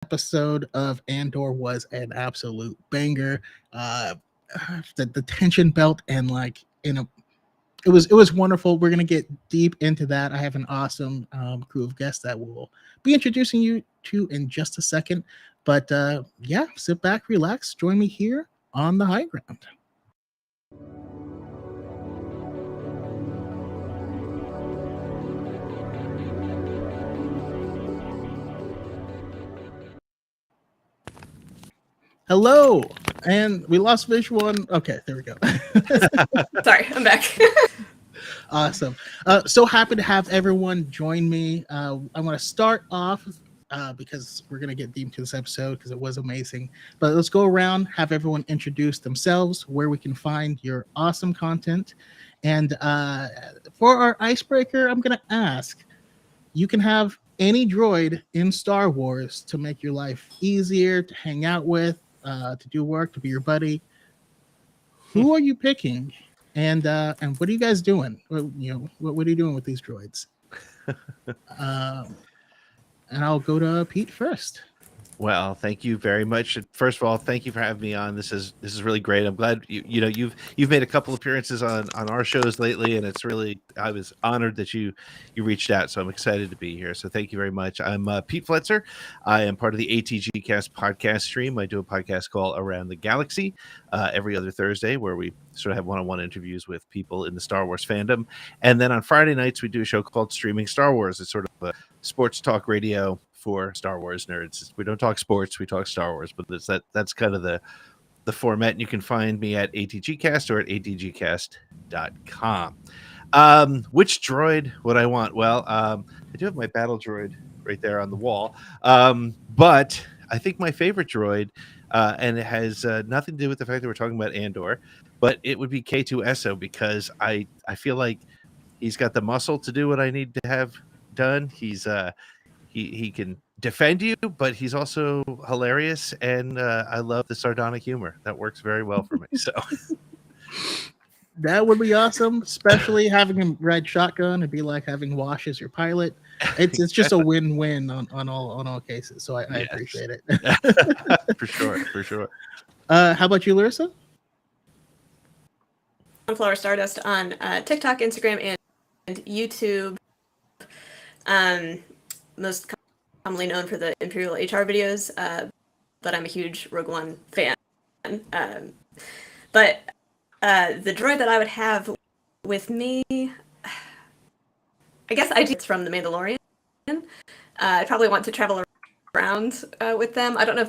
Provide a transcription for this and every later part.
episode of Andor was an absolute banger. Uh, the tension belt and like it was wonderful. We're gonna get deep into that. I have an awesome crew of guests that we'll be introducing you to in just a second. But yeah, sit back, relax, join me here on the high ground. Hello, and we lost visual. Okay, there we go. Sorry, I'm back. Awesome. So happy to have everyone join me. I want to start off because we're going to get deep into this episode because it was amazing. But let's go around, have everyone introduce themselves, where we can find your awesome content. And for our icebreaker, I'm going to ask you can have any droid in Star Wars to make your life easier, to hang out with, to do work, to be your buddy. Who are you picking? And what are you guys doing? What are you doing with these droids? Um, and I'll go to Pete first. Well, thank you very much. First of all, thank you for having me on. This is really great. I'm glad you've made a couple appearances on our shows lately, and it's really I was honored that you reached out. So I'm excited to be here. So thank you very much. I'm Pete Fletzer. I am part of the ATG Cast podcast stream. I do a podcast called Around the Galaxy every other Thursday, where we sort of have one-on-one interviews with people in the Star Wars fandom, and then on Friday nights we do a show called Streaming Star Wars. It's sort of a sports talk radio for Star Wars nerds. We don't talk sports, we talk Star Wars, but that's kind of the format. And you can find me at ATGcast or at atgcast.com. Which droid would I want? Well, I do have my battle droid right there on the wall. But I think my favorite droid, and it has nothing to do with the fact that we're talking about Andor, but it would be K2SO because I feel like he's got the muscle to do what I need to have done. He can defend you, but he's also hilarious, and I love the sardonic humor. That works very well for me. So that would be awesome, especially having him ride shotgun. It'd be like having Wash as your pilot. It's just a win-win on all cases. So I appreciate it. for sure. How about you, Larissa? Sunflower Stardust on TikTok, Instagram, and YouTube. Most commonly known for the Imperial HR videos, but I'm a huge Rogue One fan. But the droid that I would have with me, I guess it's from The Mandalorian. I probably want to travel around with them. I don't know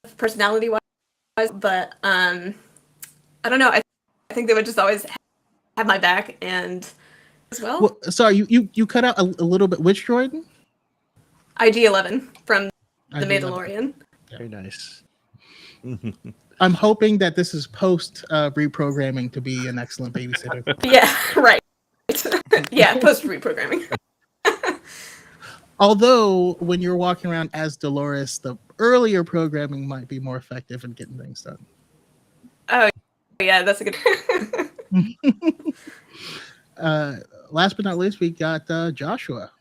if personality-wise, but I don't know. I think they would just always have my back and as well. Sorry, you cut out a little bit. Which droid? IG-11 from The Mandalorian. Very nice. I'm hoping that this is post reprogramming to be an excellent babysitter. Yeah, right. Yeah, post reprogramming. Although when you're walking around as Dolores, the earlier programming might be more effective in getting things done. Oh, yeah, that's a good. Last but not least, we got Joshua.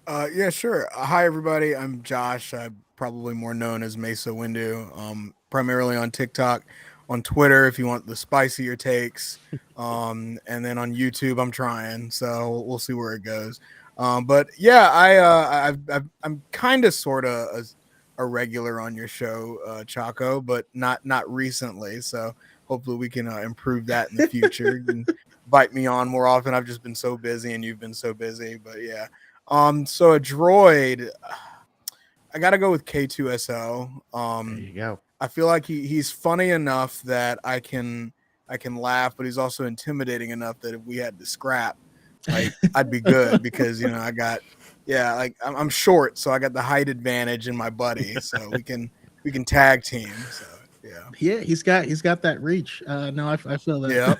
Yeah, sure. Hi, everybody. I'm Josh. I'm probably more known as Mesa Windu, primarily on TikTok, on Twitter if you want the spicier takes, and then on YouTube I'm trying, so we'll see where it goes. But yeah, I'm kind of sort of a regular on your show, Chaco, but not recently. So hopefully we can improve that in the future. You can invite me on more often. I've just been so busy, and you've been so busy. But yeah. So a droid, I gotta go with K2SO. There you go. I feel like he's funny enough that I can laugh, but he's also intimidating enough that if we had to scrap, like I'd be good because I got I'm short, so I got the height advantage in my buddy, so we can tag team. So yeah, he's got that reach. No, I feel that. Yeah.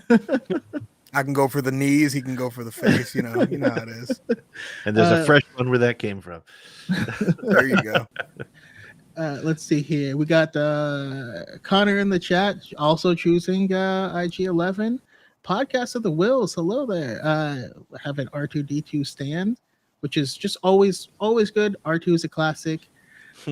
I can go for the knees. He can go for the face. You know how it is. And there's a fresh one where that came from. There you go. Let's see here. We got Connor in the chat also choosing IG-11. Podcast of the Wills. Hello there. Have an R2-D2 stand, which is just always good. R2 is a classic.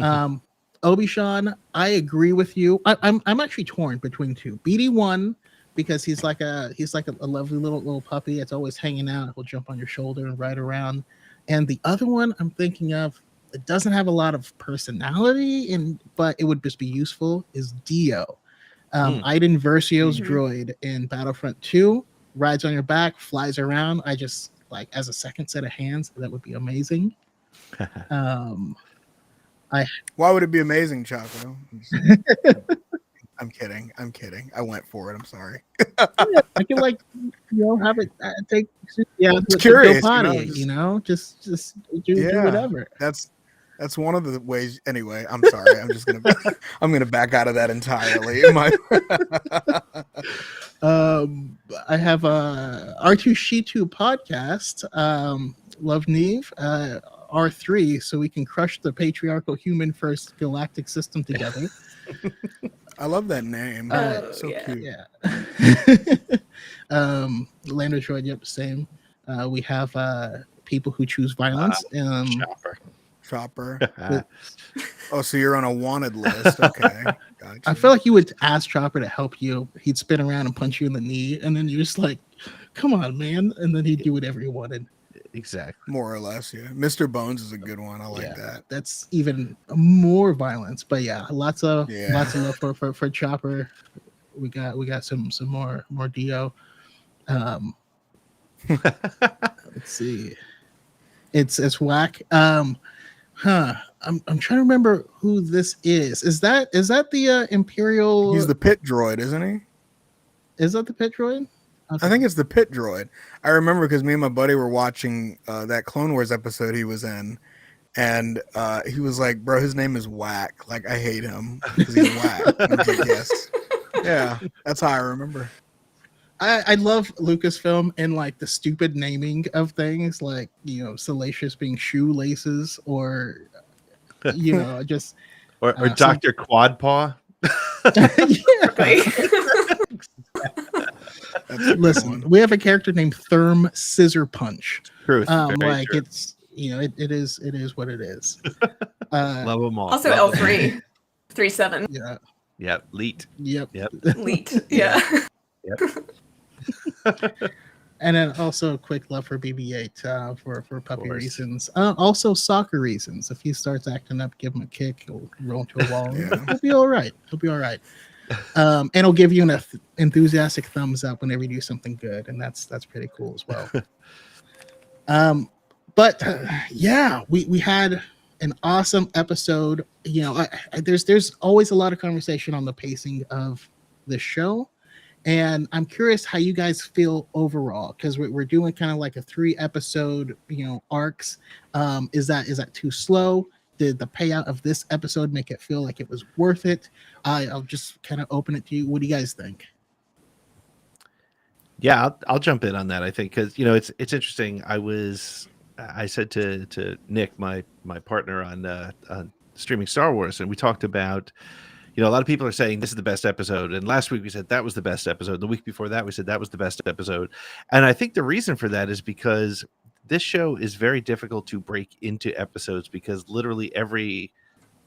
Um, Obi-Shawn, I agree with you. I'm actually torn between two. BD1 because he's like a lovely little puppy. It's always hanging out. He'll jump on your shoulder and ride around. And the other one I'm thinking of, it doesn't have a lot of personality, but it would just be useful. Is Dio, Iden Versio's Mhm. droid in Battlefront 2, rides on your back, flies around. I just like as a second set of hands, that would be amazing. Um, I Why would it be amazing, Chaco? I'm kidding. I'm kidding. I went for it. I'm sorry. yeah, I can like have it take It's to go curious, potty, just just do yeah. whatever. That's one of the ways. Anyway, I'm sorry. I'm just gonna I'm gonna back out of that entirely. I have a R2C2 podcast. Love Neve. R3, so we can crush the patriarchal human first galactic system together. I love that name. So yeah. cute. Yeah. Lando Droid, yep, same. We have people who choose violence. Chopper. But Oh, so you're on a wanted list. Okay. Gotcha. I feel like you would ask Chopper to help you. He'd spin around and punch you in the knee, and then you're just like, come on, man. And then he'd do whatever he wanted. Exactly. More or less, yeah. Mr. Bones is a good one. I like that. That's even more violence. But yeah, lots of love for Chopper. We got some more Dio. Let's see. It's whack. I'm trying to remember who this is. Is that the Imperial? He's the pit droid, isn't he? Is that the pit droid? Okay. I think it's the pit droid. I remember because me and my buddy were watching that Clone Wars episode he was in, and he was like, "Bro, his name is Whack. Like, I hate him because he's whack." And I was like, yes, yeah, that's how I remember. I love Lucasfilm and like the stupid naming of things, like Salacious being shoelaces, or just or Dr. Quadpaw. Listen, we have a character named Therm Scissor Punch. Truth. Like true. it's it is what it is. Love them all. Also Love L3, 37. Yeah. Yep. Leet. Yep. Leet. Yeah. Yep. And then also a quick love for BB-8 for puppy reasons. Also soccer reasons. If he starts acting up, give him a kick. He'll roll into a wall. Yeah. He'll be all right. And he'll give you an enthusiastic thumbs up whenever you do something good, and that's pretty cool as well. But yeah, we had an awesome episode. There's always a lot of conversation on the pacing of the show. And I'm curious how you guys feel overall, because we're doing kind of like a 3-episode, arcs. Is that too slow? Did the payout of this episode make it feel like it was worth it? I'll just kind of open it to you. What do you guys think? Yeah, I'll jump in on that. I think because it's interesting. I said to Nick, my partner on streaming Star Wars, and we talked about. A lot of people are saying this is the best episode. And last week we said that was the best episode. The week before that, we said that was the best episode. And I think the reason for that is because this show is very difficult to break into episodes, because literally every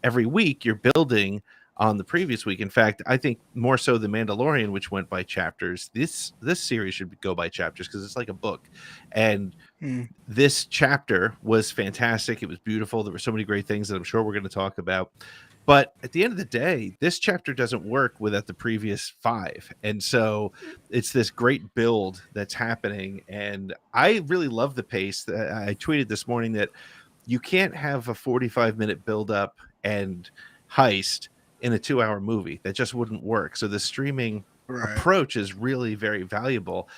week you're building on the previous week. In fact, I think more so The Mandalorian, which went by chapters. This series should go by chapters because it's like a book. And this chapter was fantastic. It was beautiful. There were so many great things that I'm sure we're going to talk about. But at the end of the day, this chapter doesn't work without the previous 5. And so it's this great build that's happening. And I really love the pace. I tweeted this morning that you can't have a 45-minute build up and heist in a 2-hour movie. That just wouldn't work. So the streaming approach is really very valuable.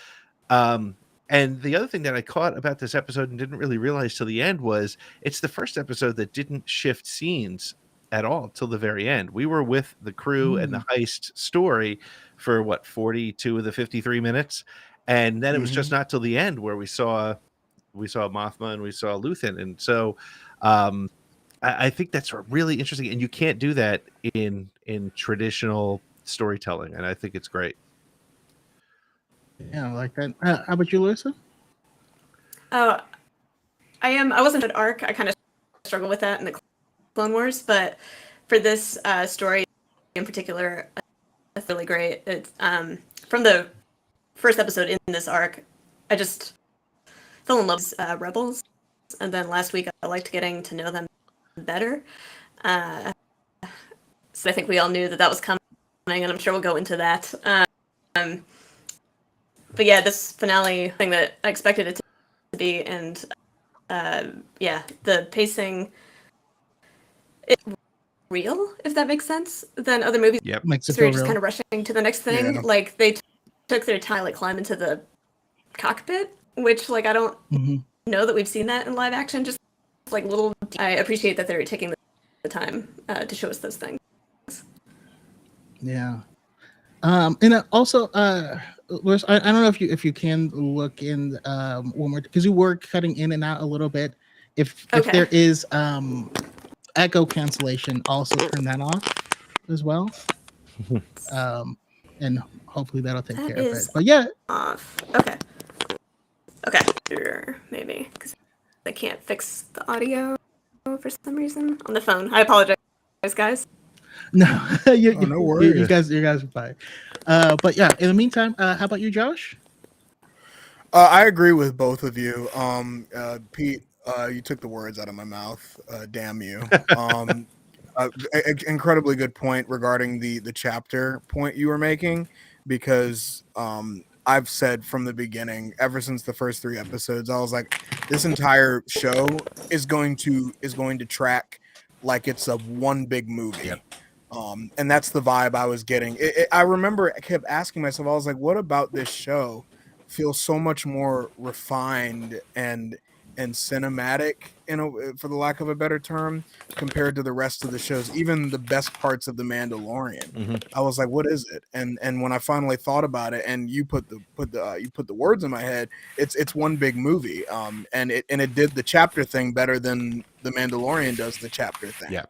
And the other thing that I caught about this episode and didn't really realize till the end was it's the first episode that didn't shift scenes at all till the very end. We were with the crew and the heist story for 42 of the 53 minutes, and then it was just not till the end where we saw Mothma and we saw Luthen. And so I think that's really interesting, and you can't do that in traditional storytelling, and I think it's great. Yeah, I like that. How about you, Larissa? I wasn't at ARC. I kind of struggle with that in the Clone Wars, but for this story in particular, it's really great. It's from the first episode in this arc, I just fell in love with Rebels, and then last week I liked getting to know them better. So I think we all knew that was coming, and I'm sure we'll go into that. But yeah, this finale thing that I expected it to be, and yeah, the pacing, it's real, if that makes sense, than other movies. Yep. Makes it So you're feel just real. kind of rushing to the next thing. Yeah. Like they took their time, like climb into the cockpit, which like I don't know that we've seen that in live action. Just like little, I appreciate that they're taking the time to show us those things. Yeah. And also, Louis, I don't know if you can look in one more, because you were cutting in and out a little bit. If Okay. there is echo cancellation, also turn that off as well. And hopefully that'll take That care of it. is But yeah, off. Okay. Okay. Sure, maybe because I can't fix the audio for some reason on the phone. I apologize, guys. no, Oh, no worries. you guys are fine. But yeah, in the meantime, how about you, Josh? I agree with both of you. Pete, you took the words out of my mouth. Damn you. Incredibly good point regarding the chapter point you were making, because I've said from the beginning, ever since the first 3 episodes, I was like, this entire show is going to track like it's a one big movie. Yep. And that's the vibe I was getting. I remember I kept asking myself, I was like, what about this show feels so much more refined and cinematic, for the lack of a better term, compared to the rest of the shows, even the best parts of The Mandalorian. I was like, what is it? And when I finally thought about it, and you put the words in my head, it's one big movie. And it did the chapter thing better than The Mandalorian does the chapter thing. Yeah.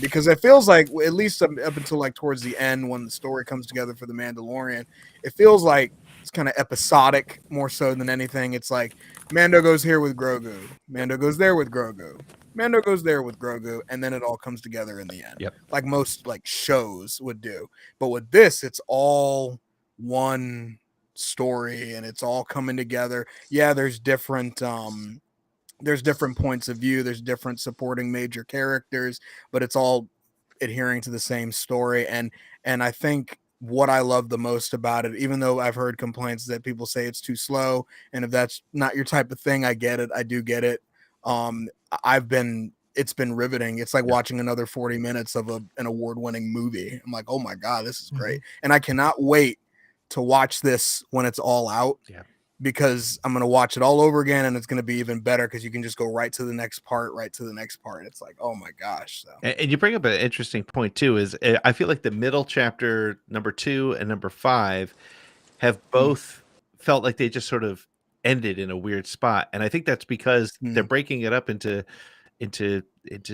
Because it feels like, at least up until like towards the end, when the story comes together for The Mandalorian, it feels like it's kind of episodic more so than anything. It's like Mando goes here with Grogu, Mando goes there with Grogu, Mando goes there with Grogu, and then it all comes together in the end. Yep. Like most like shows would do. But with this, it's all one story and it's all coming together. Yeah, there's different points of view, there's different supporting major characters, but it's all adhering to the same story. And I think what I love the most about it, even though I've heard complaints that people say it's too slow, and if that's not your type of thing, I get it. I do get it. It's been riveting. It's like watching another 40 minutes of an award-winning movie. I'm like, oh my God, this is great. And I cannot wait to watch this when it's all out. Yeah. Because I'm going to watch it all over again, and it's going to be even better because you can just go right to the next part. It's like, oh my gosh. So. And you bring up an interesting point too, is I feel like the middle chapter, number 2 and number 5, have both felt like they just sort of ended in a weird spot. And I think that's because they're breaking it up into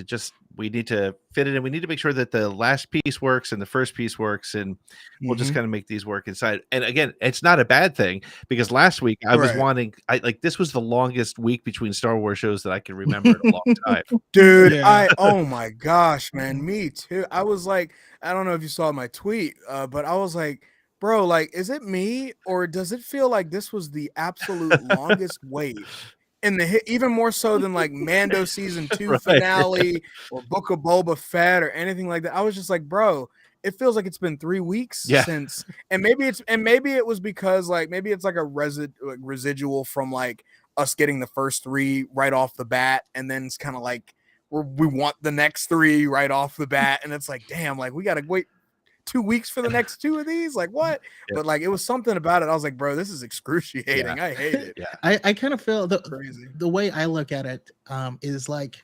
just, we need to fit it in. We need to make sure that the last piece works and the first piece works, and we'll just kind of make these work inside. And again, it's not a bad thing, because last week I was wanting, this was the longest week between Star Wars shows that I can remember in a long time. Dude, oh my gosh, man, me too. I was like, I don't know if you saw my tweet, but I was like, bro, like, is it me, or does it feel like this was the absolute longest wait? In the even more so than like Mando season 2 finale or Book of Boba Fett or anything like that. I was just like, bro, it feels like it's been 3 weeks since, and maybe it was because like maybe it's like a residual from like us getting the first 3 right off the bat, and then it's kind of like we want the next 3 right off the bat, and it's like, damn, like we gotta wait 2 weeks for the next 2 of these, like what? But like it was something about it. I was like, bro, this is excruciating. I hate it. I kind of feel the way I look at it is like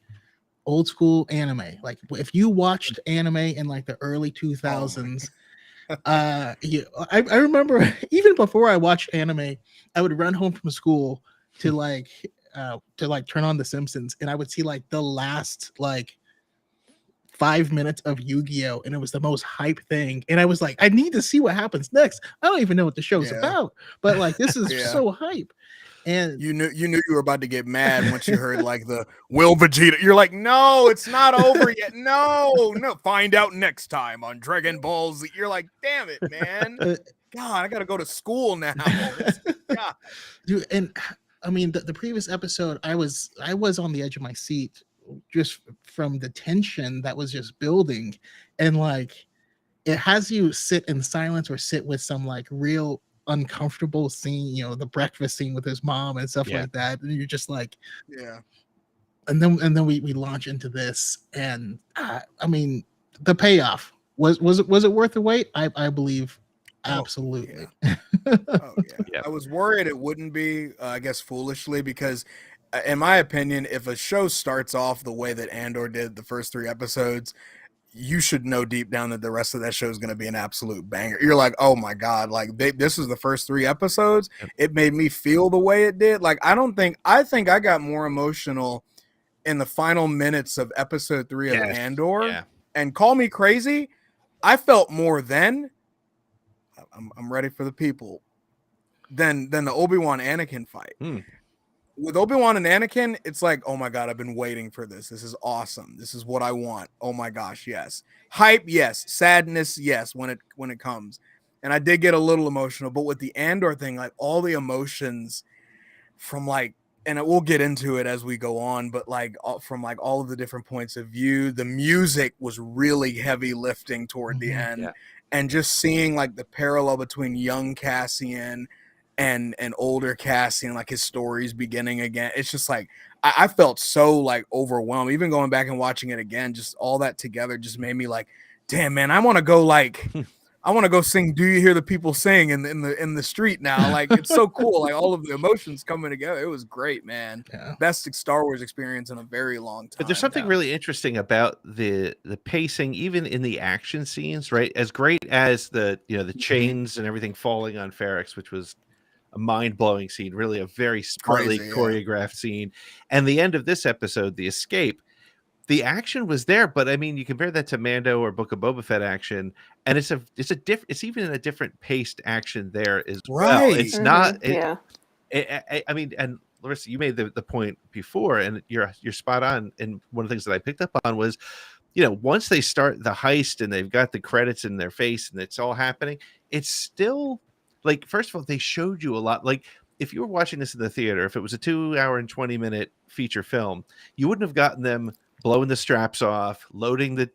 old school anime. Like if you watched anime in like the early 2000s, I remember even before I watched anime, I would run home from school to turn on The Simpsons, and I would see like the last like 5 minutes of Yu-Gi-Oh, and it was the most hype thing, and I was like, I need to see what happens next. I don't even know what the show's about, but like this is so hype. And You knew you were about to get mad once you heard like the "Will Vegeta." You're like, no, it's not over yet. No, no. Find out next time on Dragon Ball Z. You're like, damn it, man. uh, God, I gotta go to school now. God. dude, and I mean the previous episode, I was on the edge of my seat just from the tension that was just building, and like it has you sit in silence or sit with some like real uncomfortable scene, the breakfast scene with his mom and stuff Yeah. like that, and you're just like, Yeah. and then we launch into this, and I mean the payoff was it worth the wait? I believe Oh, absolutely. Oh yeah. Yeah. I was worried it wouldn't be, I guess foolishly, because in my opinion, if a show starts off the way that Andor did the first 3 episodes, you should know deep down that the rest of that show is going to be an absolute banger. You're like, oh my God, like this is the first 3 episodes. Yep. It made me feel the way it did. Like, I think I got more emotional in the final minutes of episode 3 of Yes. Andor. Yeah. And call me crazy, I felt more then. I'm ready for the people. Than the Obi-Wan Anakin fight. With Obi-Wan and Anakin, it's like, oh my God, I've been waiting for this. This is awesome. This is what I want. Oh my gosh, yes. Hype, yes. Sadness, yes, when it comes. And I did get a little emotional, but with the Andor thing, like all the emotions from like, and we'll get into it as we go on, but like from like all of the different points of view, the music was really heavy lifting toward the end. Yeah. And just seeing like the parallel between young Cassian and older Cassian, like his stories beginning again. It's just like I felt so like overwhelmed. Even going back and watching it again, just all that together just made me like, damn man, I want to go sing "Do You Hear the People Sing" in the street now. Like it's so cool. Like all of the emotions coming together. It was great, man. Yeah. Best Star Wars experience in a very long time. But there's something really interesting about the pacing, even in the action scenes, right? As great as the chains and everything falling on Ferrex, which was a mind-blowing scene, really a very smartly crazy, yeah. choreographed scene. And the end of this episode, the escape, the action was there, but I mean, you compare that to Mando or Book of Boba Fett action, and it's even a different paced action there as well. Right. It's not. Yeah. I mean, and Larissa, you made the point before, and you're spot on. And one of the things that I picked up on was, once they start the heist and they've got the credits in their face and it's all happening, it's still like, first of all, they showed you a lot. Like, if you were watching this in the theater, if it was a 2 hour and 20-minute feature film, you wouldn't have gotten them blowing the straps off, loading the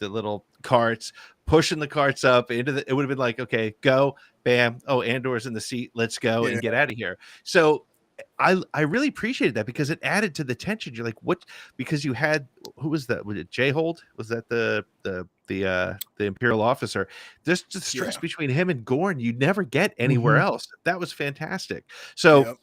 little carts, pushing the carts up into the. It would have been like, okay, go, bam. Oh, Andor's in the seat. Let's go and get out of here. So I really appreciated that because it added to the tension. You're like, what? Because you had, who was that? Was it J-Hold? Was that the Imperial officer? There's just stress between him and Gorn you never get anywhere else. That was fantastic. So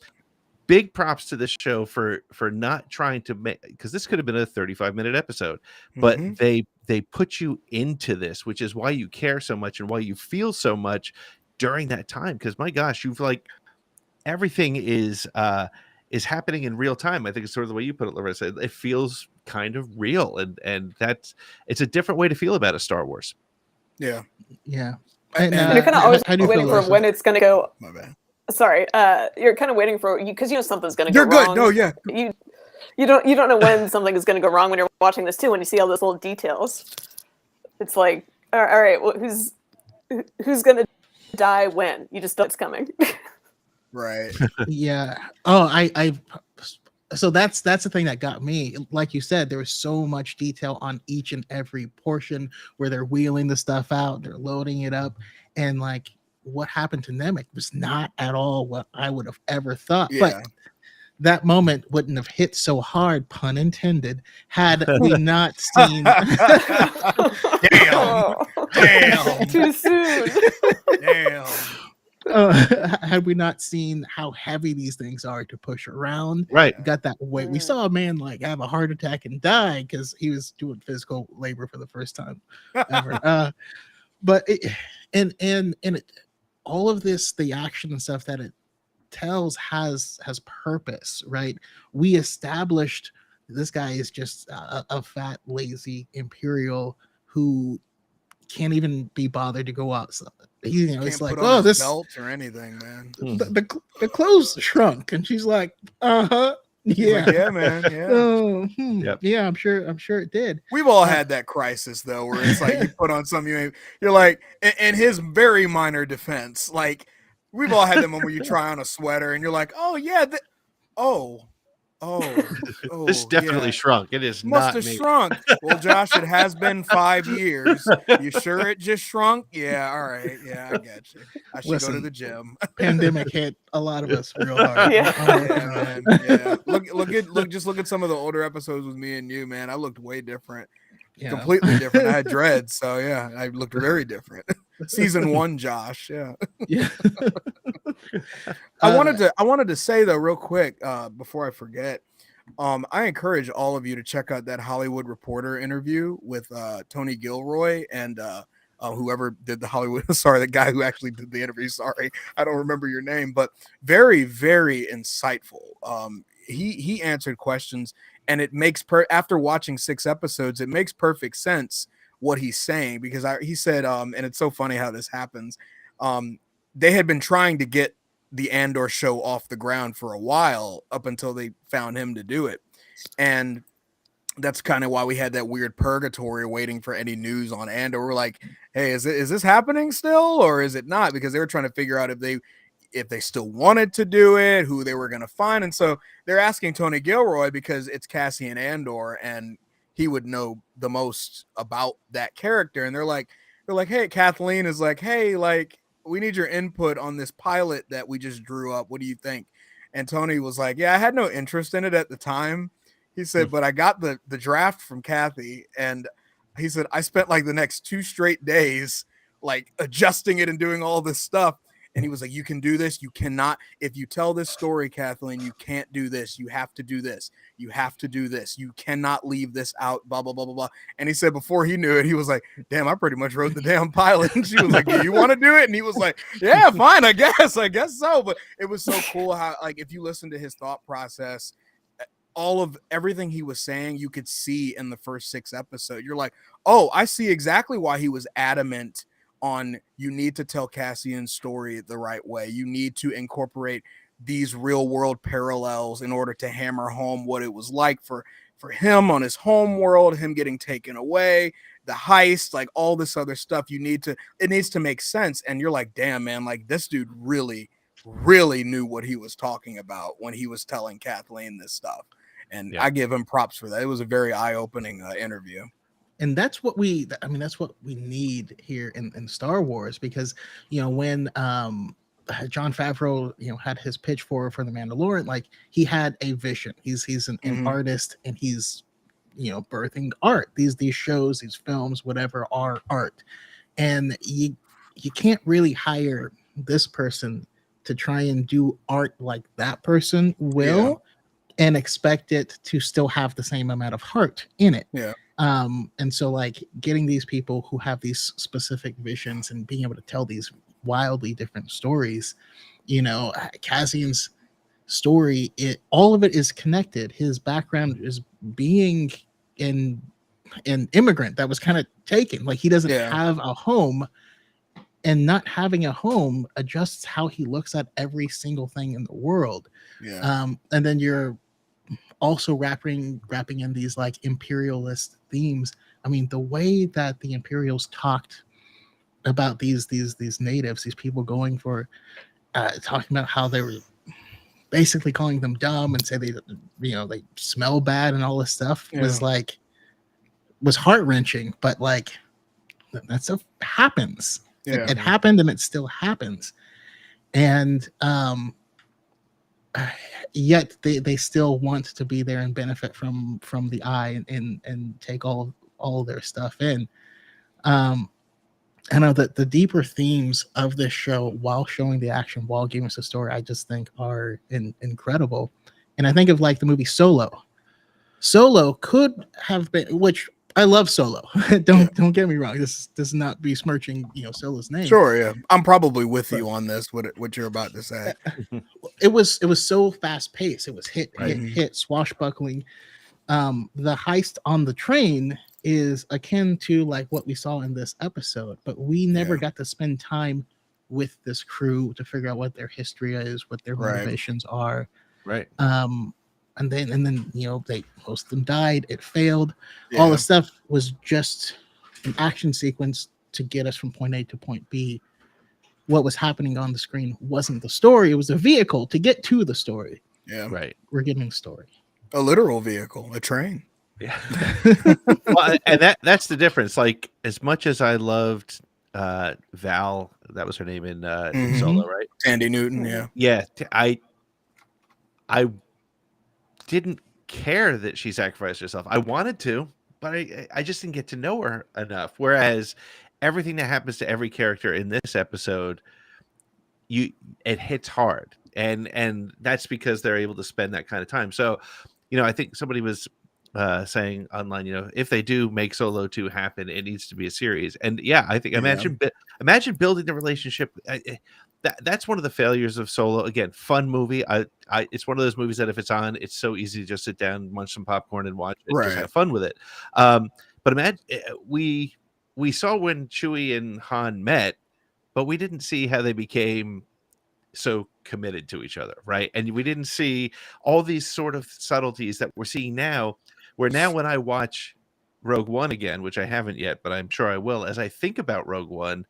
big props to this show for not trying to make, because this could have been a 35-minute episode, but they put you into this, which is why you care so much and why you feel so much during that time. Because my gosh, you've like, everything is happening in real time. I think it's sort of the way you put it, Larissa. It feels kind of real, and it's a different way to feel about a Star Wars. Yeah. And, you're kind of always how do you waiting feel, for Larissa? when it's going to go. My bad. Sorry, you're kind of waiting for because something's going to go You're good. wrong. No, yeah. You don't know when something is going to go wrong when you're watching this too. When you see all those little details, it's like, all right, well, who's going to die when? You just know it's coming. Right. Yeah. Oh, so that's the thing that got me. Like you said, there was so much detail on each and every portion where they're wheeling the stuff out, they're loading it up, and like what happened to Nemec was not at all what I would have ever thought. Yeah. But that moment wouldn't have hit so hard, pun intended, had we not seen. Damn. Too soon. Damn. Had we not seen how heavy these things are to push around, Right. we got that weight. We saw a man like have a heart attack and die because he was doing physical labor for the first time ever. But all of this, the action and stuff that it tells has purpose, right? We established this guy is just a fat, lazy Imperial who can't even be bothered to go out. So, you know, it's Can't like, put on oh, his this belt or anything, man. the clothes shrunk, and she's like, He's yeah, like, yeah, man, yeah. oh, Yep. yeah, I'm sure it did. We've all had that crisis though, where it's like you put on something you're like, in his very minor defense, like we've all had that moment where you try on a sweater and you're like, oh yeah, oh, This definitely yeah. shrunk. It is Must not have me. shrunk. Well, Josh, it has been 5 years. You sure it just shrunk? Yeah, all right. Yeah, I get you. I should go to Listen, the gym. Pandemic hit a lot of us real hard. Yeah. Yeah, man. Yeah. Look at some of the older episodes with me and you, man. I looked way different. Yeah. Completely different. I had dreads, so yeah, I looked very different. Season 1, Josh. Yeah. Yeah. I wanted to say though, real quick, before I forget, I encourage all of you to check out that Hollywood Reporter interview with Tony Gilroy and whoever did the Hollywood. Sorry, the guy who actually did the interview. Sorry, I don't remember your name, but very, very insightful. He answered questions, and it makes after watching 6 episodes, it makes perfect sense what he's saying, because he said, and it's so funny how this happens. They had been trying to get the Andor show off the ground for a while, up until they found him to do it. And that's kind of why we had that weird purgatory waiting for any news on Andor. We're like, hey, is this happening still, or is it not? Because they were trying to figure out if they still wanted to do it, who they were going to find. And so they're asking Tony Gilroy, because it's Cassian Andor and he would know the most about that character. And they're like, hey, Kathleen is like, hey, like, we need your input on this pilot that we just drew up. What do you think? And Tony was like, yeah, I had no interest in it at the time. He said, but I got the draft from Kathy, and he said, I spent like the next 2 straight days like adjusting it and doing all this stuff. And he was like, you can do this. You cannot, if you tell this story, Kathleen, you can't do this. You have to do this. You have to do this. You cannot leave this out, blah, blah, blah, blah, blah. And he said before he knew it, he was like, damn, I pretty much wrote the damn pilot. And she was like, do you want to do it? And he was like, yeah, fine, I guess so. But it was so cool how, like, if you listen to his thought process, all of everything he was saying, you could see in the first 6 episodes. You're like, oh, I see exactly why he was adamant on, you need to tell Cassian's story the right way. You need to incorporate these real world parallels in order to hammer home what it was like for him on his home world, him getting taken away, the heist, like all this other stuff. It needs to make sense. And you're like, damn, man, like this dude really knew what he was talking about when he was telling Kathleen this stuff. And I give him props for that. It was a very eye-opening interview. And that's what we need here in Star Wars, because, you know, when Jon Favreau, you know, had his pitch for the Mandalorian, like he had a vision. He's an artist, and he's, you know, birthing art. These shows, these films, whatever, are art. And you can't really hire this person to try and do art like that person will, and expect it to still have the same amount of heart in it. Yeah. And so, like, getting these people who have these specific visions and being able to tell these wildly different stories, you know, Cassian's story, all of it is connected. His background is being an immigrant that was kind of taken. Like, he doesn't have a home, and not having a home adjusts how he looks at every single thing in the world. Yeah. And then you're also wrapping in these like imperialist themes. I mean, the way that the Imperials talked about these natives, these people going for talking about how they were basically calling them dumb and say they smell bad and all this stuff was heart-wrenching. But like, that stuff happens. It happened, and it still happens. And yet they still want to be there and benefit from the eye and take all their stuff in. I know that the deeper themes of this show, while showing the action, while giving us a story, I just think are incredible. And I think of like the movie Solo. Solo could have been, which I love Solo. Don't get me wrong. This does not besmirching, you know, Solo's name. Sure, yeah. I'm probably with you on this. What you're about to say. It was so fast paced. It was hit, swashbuckling. The heist on the train is akin to like what we saw in this episode, but we never Yeah. got to spend time with this crew to figure out what their history is, what their Right. motivations are. Right. And then they most of them died. It failed. Yeah. All the stuff was just an action sequence to get us from point A to point B. What was happening on the screen wasn't the story; it was a vehicle to get to the story. Yeah. Right. We're getting the story. A literal vehicle, a train. Yeah. Well, and that's the difference. Like, as much as I loved Val, that was her name in Mhm. Solo, right? Tandy Newton. Yeah. Yeah, I didn't care that she sacrificed herself. I wanted to, but I just didn't get to know her enough. Whereas everything that happens to every character in this episode, it hits hard, and that's because they're able to spend that kind of time. So, I think somebody was saying online, if they do make Solo 2 happen, it needs to be a series. And yeah, I think Yeah. imagine building the relationship. That's one of the failures of Solo. Again, fun movie. It's one of those movies that if it's on, it's so easy to just sit down, munch some popcorn, and watch it. Just Right. have fun with it. But imagine we saw when Chewie and Han met, but we didn't see how they became so committed to each other, right? And we didn't see all these sort of subtleties that we're seeing now. Where now, when I watch Rogue One again, which I haven't yet, but I'm sure I will, as I think about Rogue One,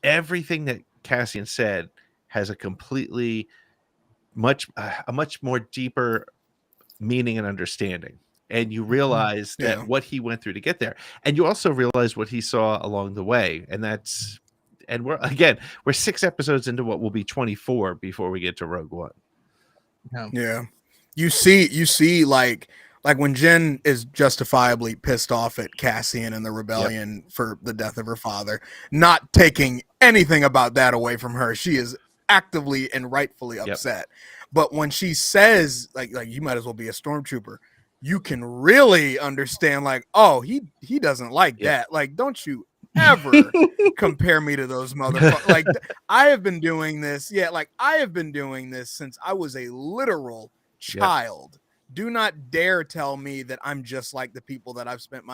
everything that Cassian said has a completely a much more deeper meaning and understanding. And you realize Yeah. that what he went through to get there, and you also realize what he saw along the way, and we're 6 episodes into what will be 24 before we get to Rogue One. Yeah. You see like when Jen is justifiably pissed off at Cassian and the rebellion for the death of her father, not taking anything about that away from her. She is actively and rightfully upset. But when she says like you might as well be a stormtrooper, you can really understand like, oh, he doesn't like that. Like, don't you ever compare me to those motherfuckers. Like, I have been doing this. Yeah, like I have been doing this since I was a literal child. Do not dare tell me that I'm just like the people that I've spent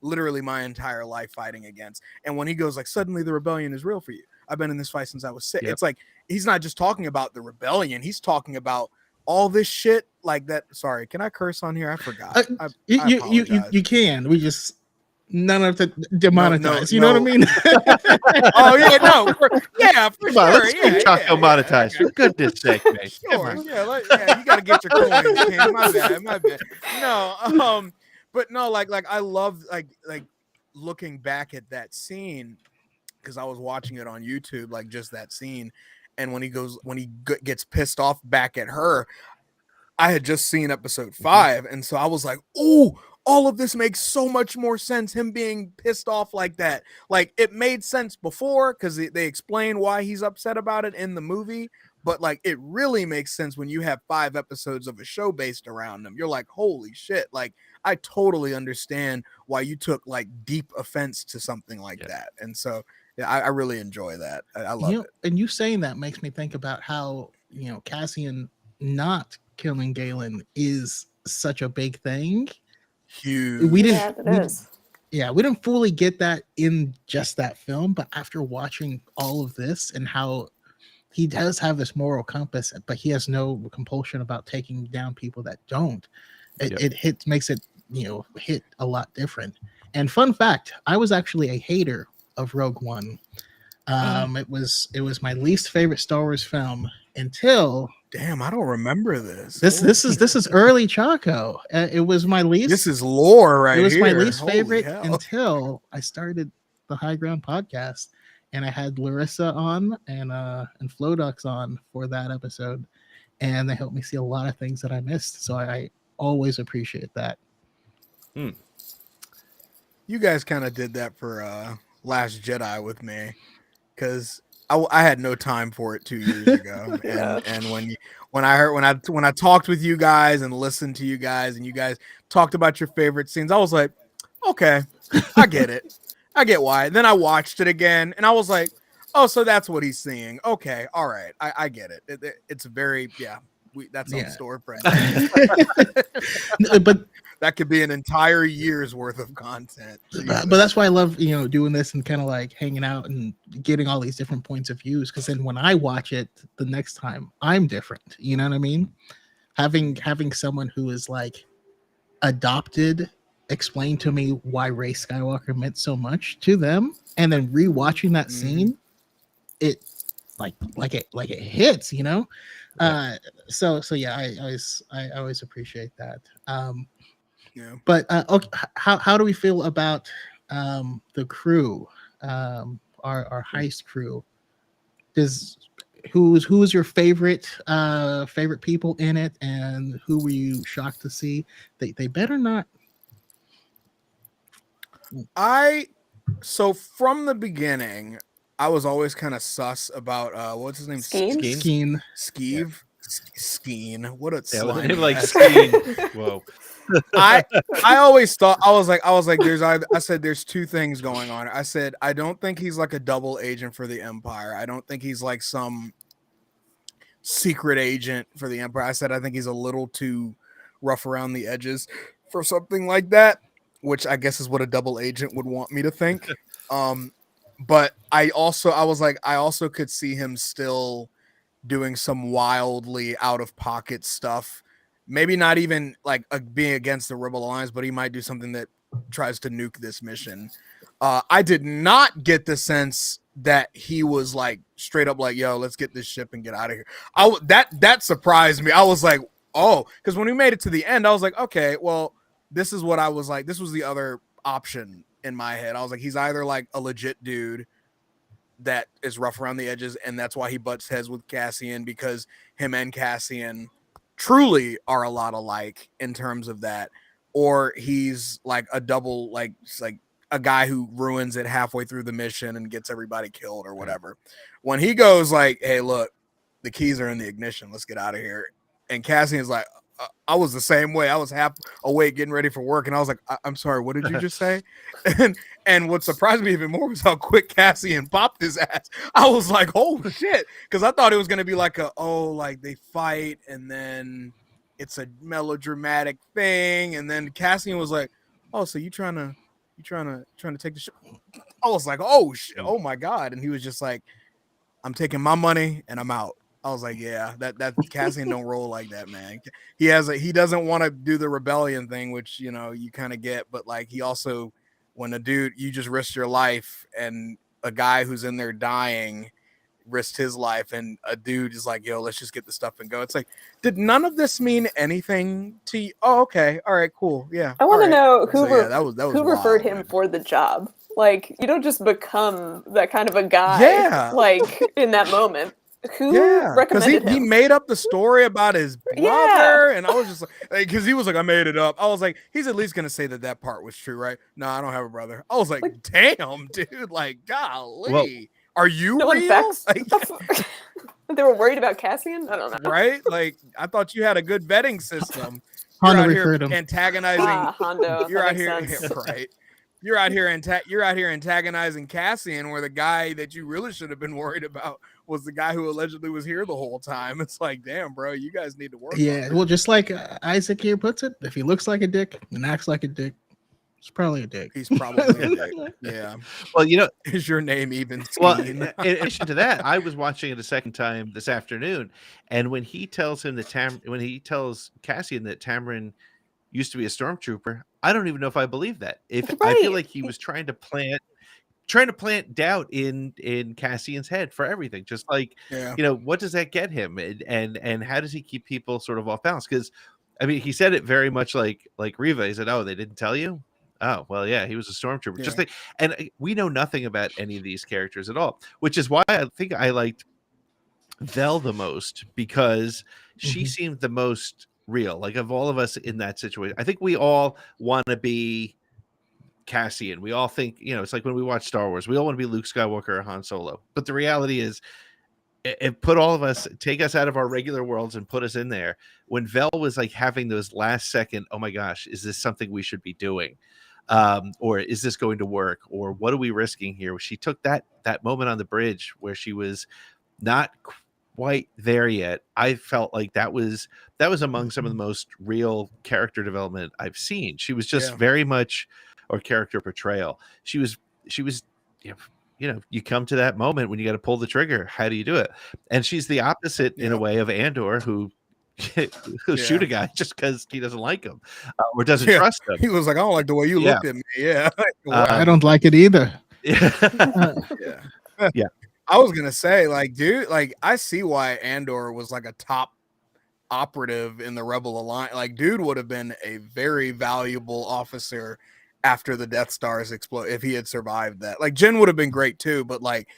literally my entire life fighting against. And when he goes like, suddenly the rebellion is real for you. I've been in this fight since I was 6. It's like, he's not just talking about the rebellion. He's talking about all this shit like that. Sorry, can I curse on here? I forgot. I You can. We just none of the demonetize. No, you know what I mean? Oh yeah, no, for Come on, sure. let's make Chaco monetized. For goodness sake, man. Sure, yeah, you gotta get your coins, King. My bad. No, but no, like I love like looking back at that scene because I was watching it on YouTube, like just that scene, and when he gets pissed off back at her, I had just seen episode 5, and so I was like, ooh. All of this makes so much more sense. Him being pissed off like that. Like, it made sense before because they explain why he's upset about it in the movie. But, like, it really makes sense when you have 5 episodes of a show based around him. You're like, holy shit. Like, I totally understand why you took, like, deep offense to something like that. And so, yeah, I really enjoy that. I love it. And you saying that makes me think about how, Cassian not killing Galen is such a big thing. Huge. We didn't fully get that in just that film, but after watching all of this and how he does have this moral compass, but he has no compulsion about taking down people that don't, it makes it hit a lot different. And fun fact, I was actually a hater of Rogue One. It was my least favorite Star Wars film until damn, I don't remember this. This is early Chaco. It was my least. This is lore right here. It was my least Holy favorite hell. until I started the High Ground podcast, and I had Larissa on and Flowdux on for that episode, and they helped me see a lot of things that I missed. So I always appreciate that. You guys kind of did that for Last Jedi with me, because I had no time for it 2 years ago, and when I talked with you guys and listened to you guys, and you guys talked about your favorite scenes, I was like, okay, I get it, I get why. Then I watched it again, and I was like, oh, so that's what he's seeing. Okay, all right, I get it. It's very that's on storefront. But That could be an entire year's worth of content. But that's why I love doing this and kind of like hanging out and getting all these different points of views. Because then when I watch it the next time, I'm different. You know what I mean? Having someone who is like adopted explain to me why Rey Skywalker meant so much to them, and then rewatching that scene, it like it hits. Yeah. So yeah, I always appreciate that. Yeah. But okay, how do we feel about the crew, our heist crew? Who's your favorite people in it, and who were you shocked to see? They better not. So from the beginning, I was always kind of sus about what's his name? Skeen? Skeen. Skeeve. Skeen. What a Yeah, with a slimy name like ass. Skeen. Whoa. I always thought I was like there's two things going on. I said I don't think he's like a double agent for the Empire. I don't think he's like some secret agent for the Empire. I said I think he's a little too rough around the edges for something like that, which I guess is what a double agent would want me to think. But I also could see him still doing some wildly out of pocket stuff. Maybe not even like being against the Rebel Alliance, but he might do something that tries to nuke this mission. I did not get the sense that he was like straight up like, "Yo, let's get this ship and get out of here." That surprised me. I was like, "Oh," because when we made it to the end, I was like, "Okay, well, this is what I was like." This was the other option in my head. I was like, he's either like a legit dude that is rough around the edges, and that's why he butts heads with Cassian, because him and Cassian truly are a lot alike in terms of that, or he's like a double, like a guy who ruins it halfway through the mission and gets everybody killed or whatever. When he goes like, "Hey, look, the keys are in the ignition, let's get out of here," and Cassian's like, I was the same way. I was half awake getting ready for work, and I was like, I'm sorry, what did you just say? And what surprised me even more was how quick Cassian popped his ass. I was like, oh shit, because I thought it was gonna be like like they fight and then it's a melodramatic thing, and then Cassian was like, "Oh, so you trying to take the shit?" I was like, "Oh shit, oh my god!" And he was just like, "I'm taking my money and I'm out." I was like, "Yeah, that Cassian don't roll like that, man. He doesn't want to do the rebellion thing, which you kind of get, but like he also, when a dude, you just risked your life, and a guy who's in there dying risked his life, and a dude is like, 'Yo, let's just get the stuff and go.' It's like, did none of this mean anything to you? Oh, okay, all right, cool, yeah. I want to know who referred him for the job. Like, you don't just become that kind of a guy, like in that moment. Who recommended him? He made up the story about his brother, and I was just like, because he was like, "I made it up." I was like, he's at least gonna say that part was true, right? No, I don't have a brother. I was like, damn, dude, like, golly, well, are you real? Like, they were worried about Cassian. I don't know, right? Like, I thought you had a good vetting system. Hondo You're out here him. antagonizing. Hondo. You're out here, right? You're out here antagonizing Cassian, where the guy that you really should have been worried about was the guy who allegedly was here the whole time. It's like, damn, bro, you guys need to work. Yeah, well, just like Isaac here puts it, if he looks like a dick and acts like a dick, he's probably a dick. He's probably a dick. Yeah. Well, is your name even? Well, in addition to that, I was watching it a second time this afternoon, and when he tells him that when he tells Cassian that Tamron used to be a stormtrooper, I don't even know if I believe that. I feel like he was trying to plant doubt in Cassian's head for everything. Just like, what does that get him, and how does he keep people sort of off balance? Because I mean, he said it very much like Reva. He said, "Oh, they didn't tell you." Oh, well, yeah, he was a stormtrooper. Just like, and we know nothing about any of these characters at all, which is why I think I liked Vel the most, because she seemed the most real. Like, of all of us in that situation, I think we all want to be Cassian. We all think, it's like when we watch Star Wars, we all want to be Luke Skywalker or Han Solo. But the reality is, it put all of us, take us out of our regular worlds and put us in there. When Vel was like having those last second, oh my gosh, is this something we should be doing? Or is this going to work? Or what are we risking here? She took that moment on the bridge where she was not quite there yet. I felt like that was among some of the most real character development I've seen. She was just very much, or character portrayal. She was you come to that moment when you got to pull the trigger. How do you do it? And she's the opposite in a way of Andor, who who'll shoot a guy just because he doesn't like him or doesn't trust him. He was like, I don't like the way you looked at me. Yeah. I don't like it either. Yeah. I was gonna say, like, dude, like, I see why Andor was like a top operative in the Rebel Alliance. Like, dude would have been a very valuable officer after the Death Stars explode if he had survived that. Like, Jyn would have been great too, but like,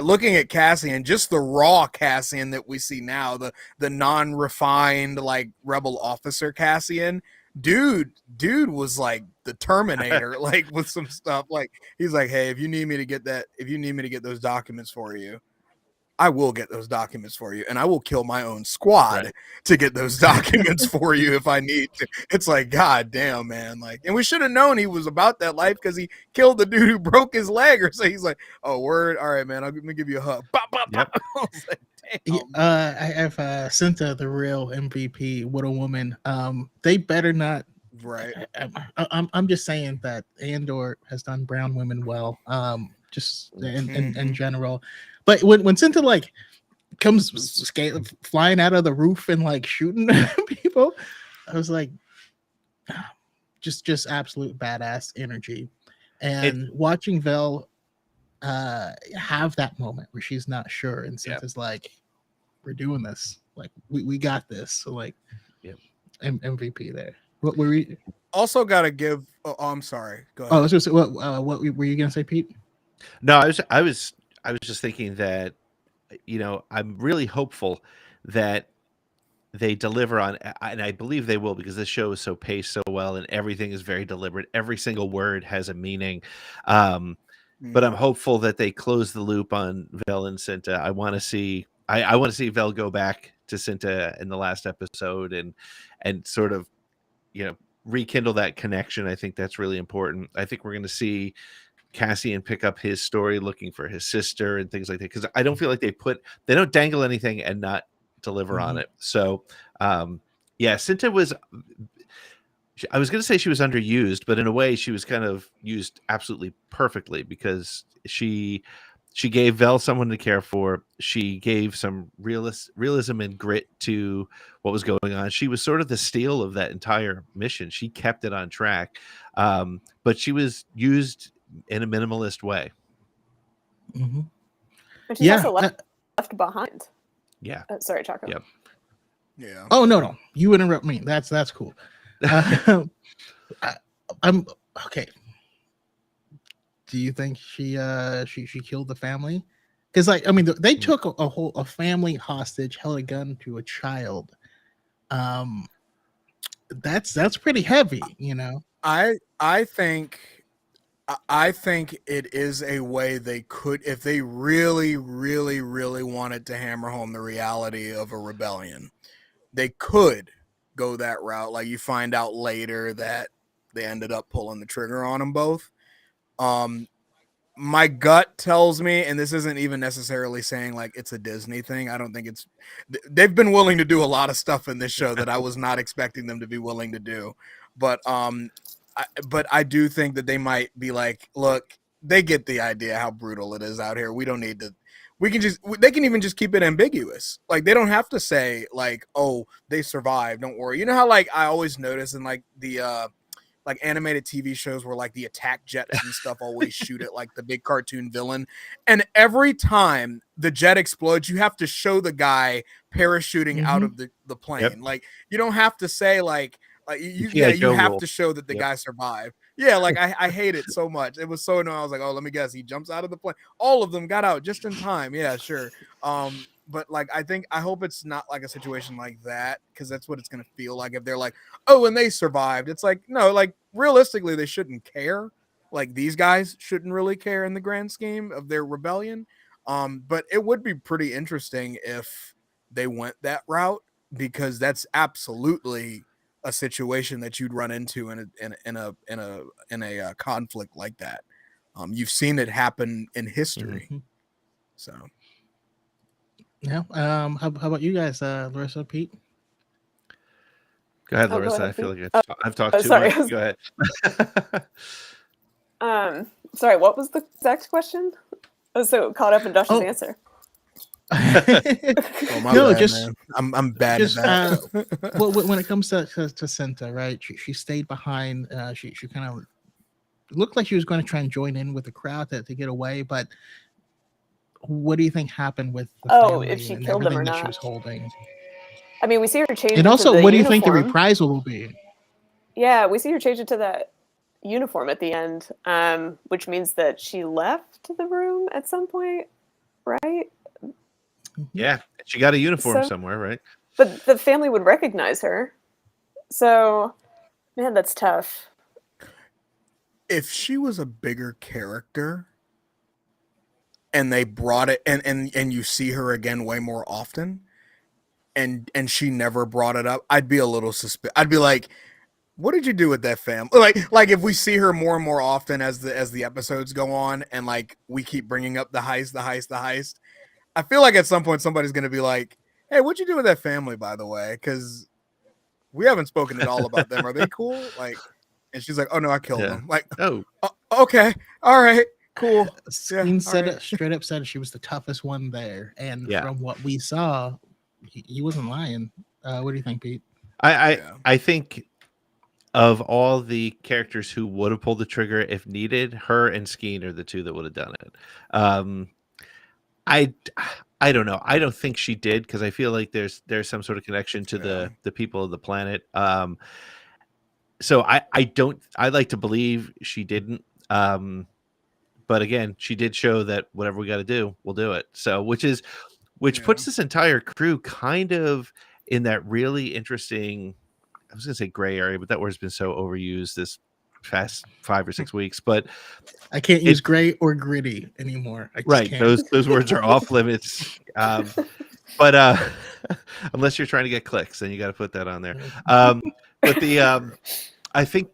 looking at Cassian, just the raw Cassian that we see now, the non-refined like Rebel officer Cassian, dude was like the Terminator, like with some stuff. Like, he's like, hey, if you need me to get those documents for you, I will get those documents for you, and I will kill my own squad to get those documents for you if I need to. It's like, God damn, man. Like, and we should have known he was about that life because he killed the dude who broke his leg. Or so he's like, oh, word. All right, man. Let me give you a hug. Bop, bop, bop. I was like, damn. I have Cinta, the real MVP, Widow Woman. They better not. Right. I'm just saying that Andor has done brown women well. Just in general. But when Cinta like comes flying out of the roof and like shooting people, I was like, just absolute badass energy. And watching Vel have that moment where she's not sure, and Cinta's like, "We're doing this. Like, we got this." So like, MVP there. What were we? Also, gotta give. Oh, I'm sorry. Go ahead. Oh, I was just what were you gonna say, Pete? No, I was just thinking that, I'm really hopeful that they deliver on, and I believe they will, because this show is so paced so well and everything is very deliberate. Every single word has a meaning. But I'm hopeful that they close the loop on Vel and Cinta. I want to see Vel go back to Cinta in the last episode and sort of, rekindle that connection. I think that's really important. I think we're going to see Cassian pick up his story looking for his sister and things like that, because I don't feel like they don't dangle anything and not deliver on it. So Cinta was, I was going to say she was underused, but in a way she was kind of used absolutely perfectly, because she gave Vel someone to care for. She gave some realism and grit to what was going on. She was sort of the steel of that entire mission. She kept it on track, but she was used in a minimalist way. And she's also left behind. Yeah. Sorry, Chaco. Yep. Yeah. Oh no, you interrupt me. That's cool. I'm okay. Do you think she killed the family? Because like, I mean, they took a family hostage, held a gun to a child. That's pretty heavy, I think it is a way they could, if they really, really, really wanted to hammer home the reality of a rebellion, they could go that route. Like, you find out later that they ended up pulling the trigger on them both. My gut tells me, and this isn't even necessarily saying like it's a Disney thing. I don't think they've been willing to do a lot of stuff in this show that I was not expecting them to be willing to do. But I do think that they might be like, look, they get the idea how brutal it is out here. We don't need to, they can even just keep it ambiguous. Like, they don't have to say like, oh, they survived, don't worry. You know how like I always notice in like the like animated TV shows where like the attack jets and stuff always shoot at like the big cartoon villain, and every time the jet explodes, you have to show the guy parachuting out of the plane. Yep. Like, you don't have to say like you have to show that the guy survived. Yeah, like I hate it so much. It was so annoying. I was like, oh, let me guess, he jumps out of the plane. All of them got out just in time. Yeah, sure. But like, I hope it's not like a situation like that, because that's what it's gonna feel like if they're like, oh, and they survived. It's like, no, like realistically, they shouldn't care. Like, these guys shouldn't really care in the grand scheme of their rebellion. But it would be pretty interesting if they went that route, because that's absolutely a situation that you'd run into in a conflict like that. You've seen it happen in history. So Yeah. How about you guys, Larissa, Pete? Go ahead, Oh, go Larissa. I ahead, feel Pete. like I've talked too Sorry. much. Go ahead. Sorry, what was the exact question? I was so caught up in Josh's Oh, answer. Oh my no, bad, just man. I'm bad at just that. well, when it comes to Cinta, right? She stayed behind. She kind of looked like she was going to try and join in with the crowd to get away. But what do you think happened with the Oh, if family she and killed them everything or that she was not. holding? I mean, we see her change And into also, the what do you think the uniform. reprisal will be? Yeah, we see her change into that uniform at the end, which means that she left the room at some point, right? Yeah, she got a uniform So, somewhere, right? but the family would recognize her. So, man, that's tough. If she was a bigger character and they brought it and you see her again way more often and she never brought it up, I'd be a little suspicious. I'd be like, what did you do with that fam? Like if we see her more and more often as the episodes go on and like we keep bringing up the heist, I feel like at some point somebody's going to be like, "Hey, what'd you do with that family, by the way?" Cuz we haven't spoken at all about them. Are they cool? Like, and she's like, "Oh no, I killed Yeah. them." Like, Oh, okay. All right. Cool. Yeah, Screen all right. straight up said she was the toughest one there, and yeah. from what we saw, he wasn't lying. What do you think, Pete? Yeah. I think of all the characters who would have pulled the trigger if needed, her and Skeen are the two that would have done it. Um, I I don't know. I don't think she did because I feel like there's some sort of connection to Yeah. the people of the planet. So I don't. I like to believe she didn't. But again, she did show that whatever we got to do, we'll do it. So which Yeah. puts this entire crew kind of in that really interesting. I was going to say gray area, but that word's been so overused this past 5 or 6 weeks. But I can't it use gray or gritty anymore. I just right, can't. those words are off limits. But unless you're trying to get clicks, then you got to put that on there. But I think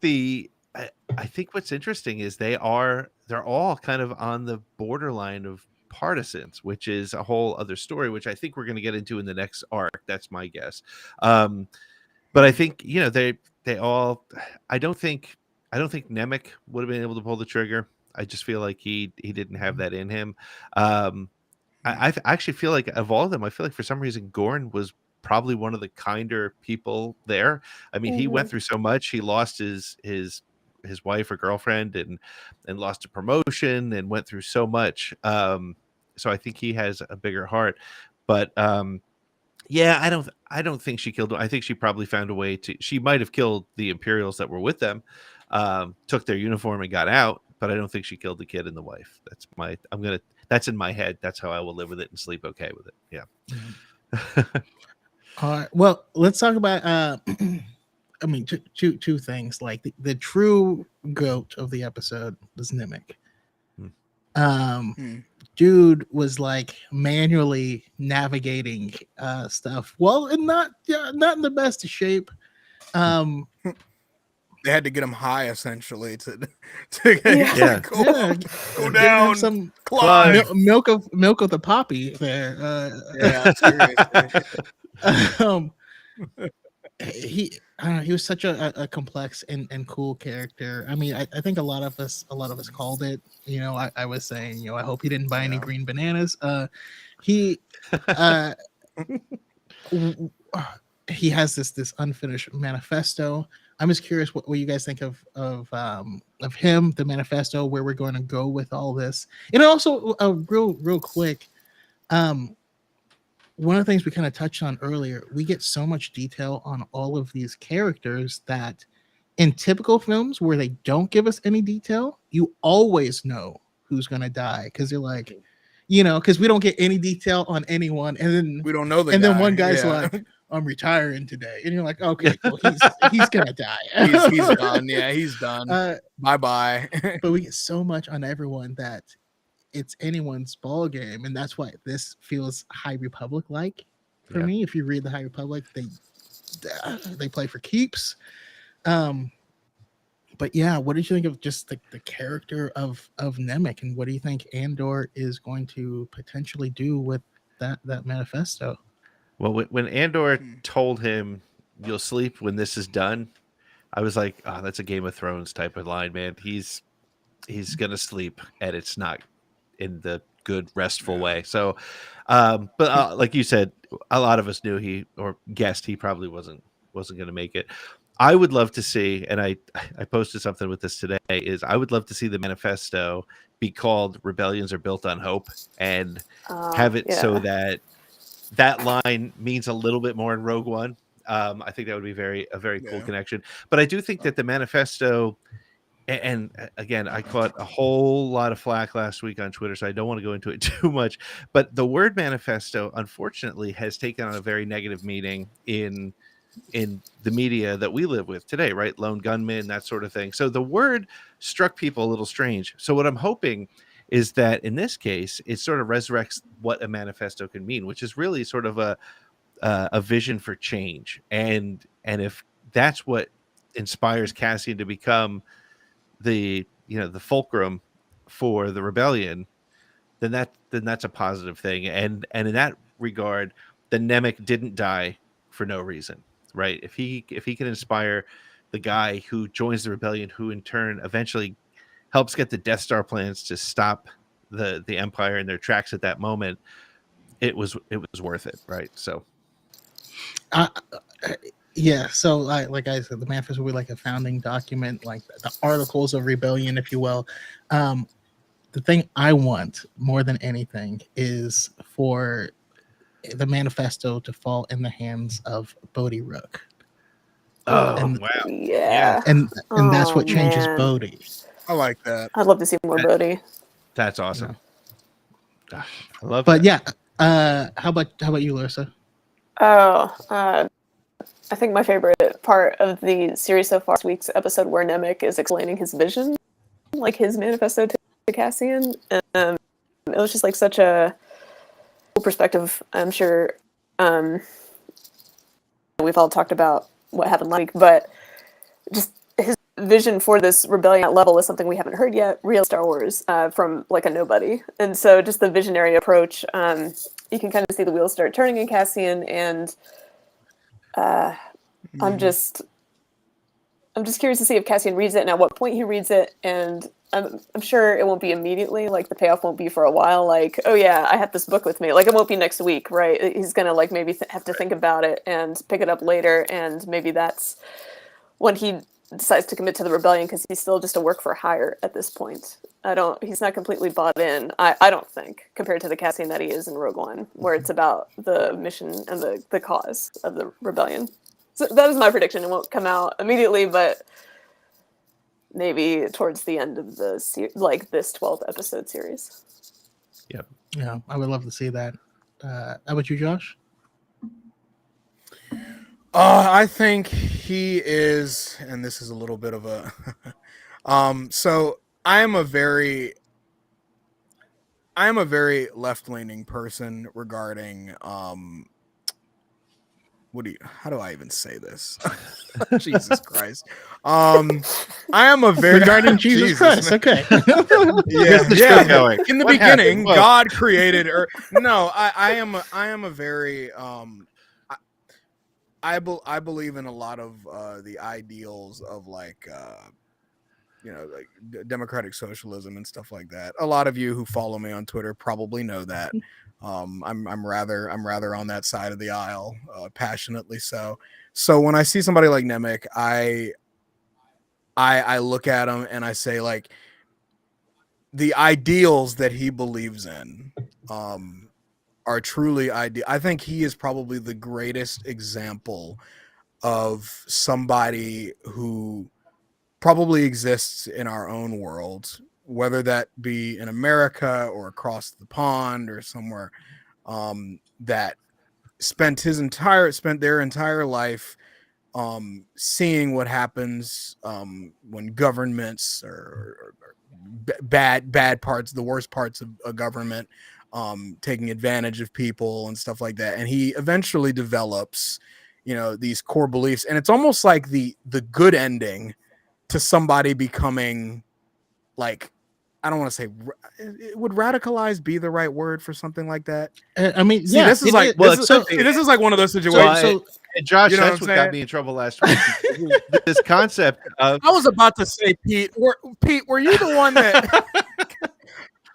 I think what's interesting is they're all kind of on the borderline of partisans, which is a whole other story, which I think we're going to get into in the next arc. That's my guess. But I think they all. I don't think Nemec would have been able to pull the trigger. I just feel like he didn't have that in him. I actually feel like of all of them, I feel like for some reason Gorn was probably one of the kinder people there. I mean, he went through so much. He lost his wife or girlfriend and lost a promotion and went through so much. So I think he has a bigger heart. But yeah, I don't think she killed him. I think she probably found a way to. She might have killed the Imperials that were with them, took their uniform and got out. But I don't think she killed the kid and the wife. That's in my head. That's how I will live with it and sleep okay with it. Yeah. All right. Well, let's talk about. I mean, two things. Like the true goat of the episode was Nemec. Dude was like manually navigating stuff. Well, and not in the best of shape. They had to get him high essentially to go down some climb. milk of the poppy there. Yeah, seriously. He was such a complex and cool character. I mean, I think a lot of us called it. I was saying, I hope he didn't buy any green bananas. He he has this unfinished manifesto. I'm just curious what you guys think of him, the manifesto, where we're going to go with all this, and also real quick. One of the things we kind of touched on earlier, we get so much detail on all of these characters that in typical films where they don't give us any detail, you always know who's going to die because you're like, because we don't get any detail on anyone. And then we don't know then one guy's like, I'm retiring today. And you're like, okay, well, he's going to die. he's done. Yeah, he's done. Bye-bye. But we get so much on everyone that it's anyone's ball game, and that's why this feels High Republic like for me. If you read the High Republic, they play for keeps. But yeah, what did you think of just the character of Nemec, and what do you think Andor is going to potentially do with that manifesto. Well, when Andor told him, "You'll sleep when this is done," I was like, "Oh, that's a Game of Thrones type of line, man. He's gonna sleep, and it's not in the good restful way." So, but like you said, a lot of us knew or guessed he probably wasn't going to make it. I would love to see, and I posted something with this today, is I would love to see the manifesto be called "Rebellions are built on hope," and have it so that line means a little bit more in Rogue One. I think that would be a very cool connection. But I do think that the manifesto, and again, I caught a whole lot of flack last week on Twitter, so I don't want to go into it too much. But the word manifesto, unfortunately, has taken on a very negative meaning in the media that we live with today, right? Lone gunmen, that sort of thing. So the word struck people a little strange. So what I'm hoping is that in this case, it sort of resurrects what a manifesto can mean, which is really sort of a vision for change. And if that's what inspires Cassian to become the fulcrum for the rebellion, then that's a positive thing. And in that regard, the Nemec didn't die for no reason, right? If he can inspire the guy who joins the rebellion, who in turn eventually helps get the Death Star plans to stop the Empire in their tracks at that moment, it was worth it, right? So yeah, so like I said, the manifesto will be like a founding document, like the Articles of Rebellion, if you will. The thing I want more than anything is for the manifesto to fall in the hands of Bodhi Rook. wow. Yeah. And that's what changes Bodhi. I like that. I'd love to see more Bodhi. That's awesome. I love but that. Yeah, how about you, Larissa? I think my favorite part of the series so far is this week's episode where Nemec is explaining his vision, like his manifesto to Cassian. It was just like such a cool perspective. I'm sure we've all talked about what happened last week, but just his vision for this rebellion at level is something we haven't heard yet. Real Star Wars from like a nobody, and so just the visionary approach. You can kind of see the wheels start turning in Cassian, and I'm just curious to see if Cassian reads it and at what point he reads it, and I'm sure it won't be immediately. Like the payoff won't be for a while. Like, oh yeah, I have this book with me. Like it won't be next week, right? He's gonna like maybe have to think about it and pick it up later, and maybe that's when he decides to commit to the rebellion because he's still just a work for hire at this point. He's not completely bought in. I don't think, compared to the Cassian that he is in Rogue One, where it's about the mission and the cause of the rebellion. So that is my prediction. It won't come out immediately, but maybe towards the end of the like this 12th episode series. Yep. Yeah, I would love to see that. How about you, Josh? I think he is, and this is a little bit of a so I am a very left-leaning person regarding how do I even say this? Jesus Christ. I am a very regarding Jesus Christ. Man. Okay. yeah. Going. In the beginning, God created Earth. No, I am a very I believe in a lot of the ideals of like like democratic socialism and stuff like that. A lot of you who follow me on Twitter probably know that. I'm rather on that side of the aisle, passionately so. So when I see somebody like Nemec, I look at him and I say like the ideals that he believes in are truly ideal. I think he is probably the greatest example of somebody who probably exists in our own world, whether that be in America or across the pond or somewhere, that spent their entire life seeing what happens when governments or bad parts, the worst parts of a government, taking advantage of people and stuff like that. And he eventually develops, these core beliefs. And it's almost like the good ending to somebody becoming like I don't want to say would radicalize be the right word for something like that? I mean, See, yeah, this is it like is. Well, this is, so this is like one of those so situations. so And Josh, You know that's what what I'm got saying? me in trouble last week. This concept of I was about to say, Pete, were you the one that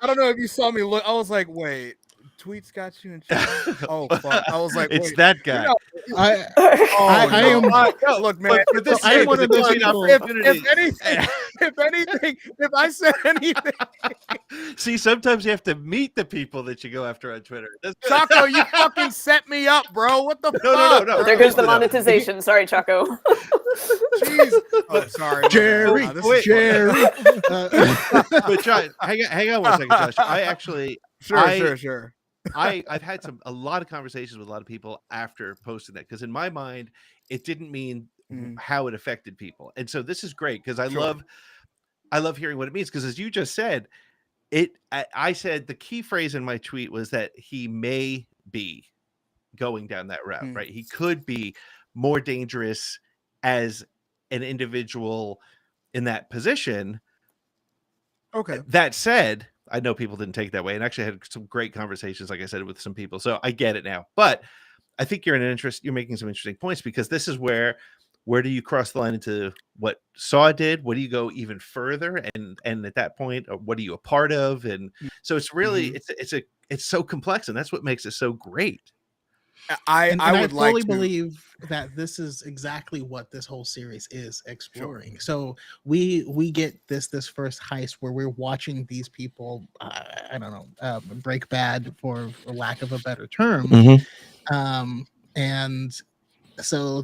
I don't know if you saw me look? I was like, wait, tweets got you in trouble. Oh fuck! I was like, it's wait, that you're guy. not- I oh, I no. am. No, Look, man. but this I am is one a of those coin people- opportunity. If anything, if I said anything, See, sometimes you have to meet the people that you go after on Twitter. Chaco, you fucking set me up, bro. What the No, fuck? no. There goes the No. monetization. Sorry, Chaco. Jeez. Oh, sorry, my bad. Jerry, This wait. is Jerry. But Josh, hang on one second, Josh. I actually, sure. I've had a lot of conversations with a lot of people after posting that, because in my mind, it didn't mean how it affected people, and so this is great because I love hearing what it means, because as you just said, I said the key phrase in my tweet was that he may be going down that route, right? He could be more dangerous as an individual in that position. Okay. That said, I know people didn't take it that way, and actually had some great conversations, like I said, with some people. So I get it now. But I think you're making some interesting points, because this is where do you cross the line into what Saw did? What do you go even further? And at that point, what are you a part of? And so it's really it's so complex, and that's what makes it so great. I would fully like to believe that this is exactly what this whole series is exploring. So we get this first heist where we're watching these people, I don't know, break bad, for lack of a better term, and so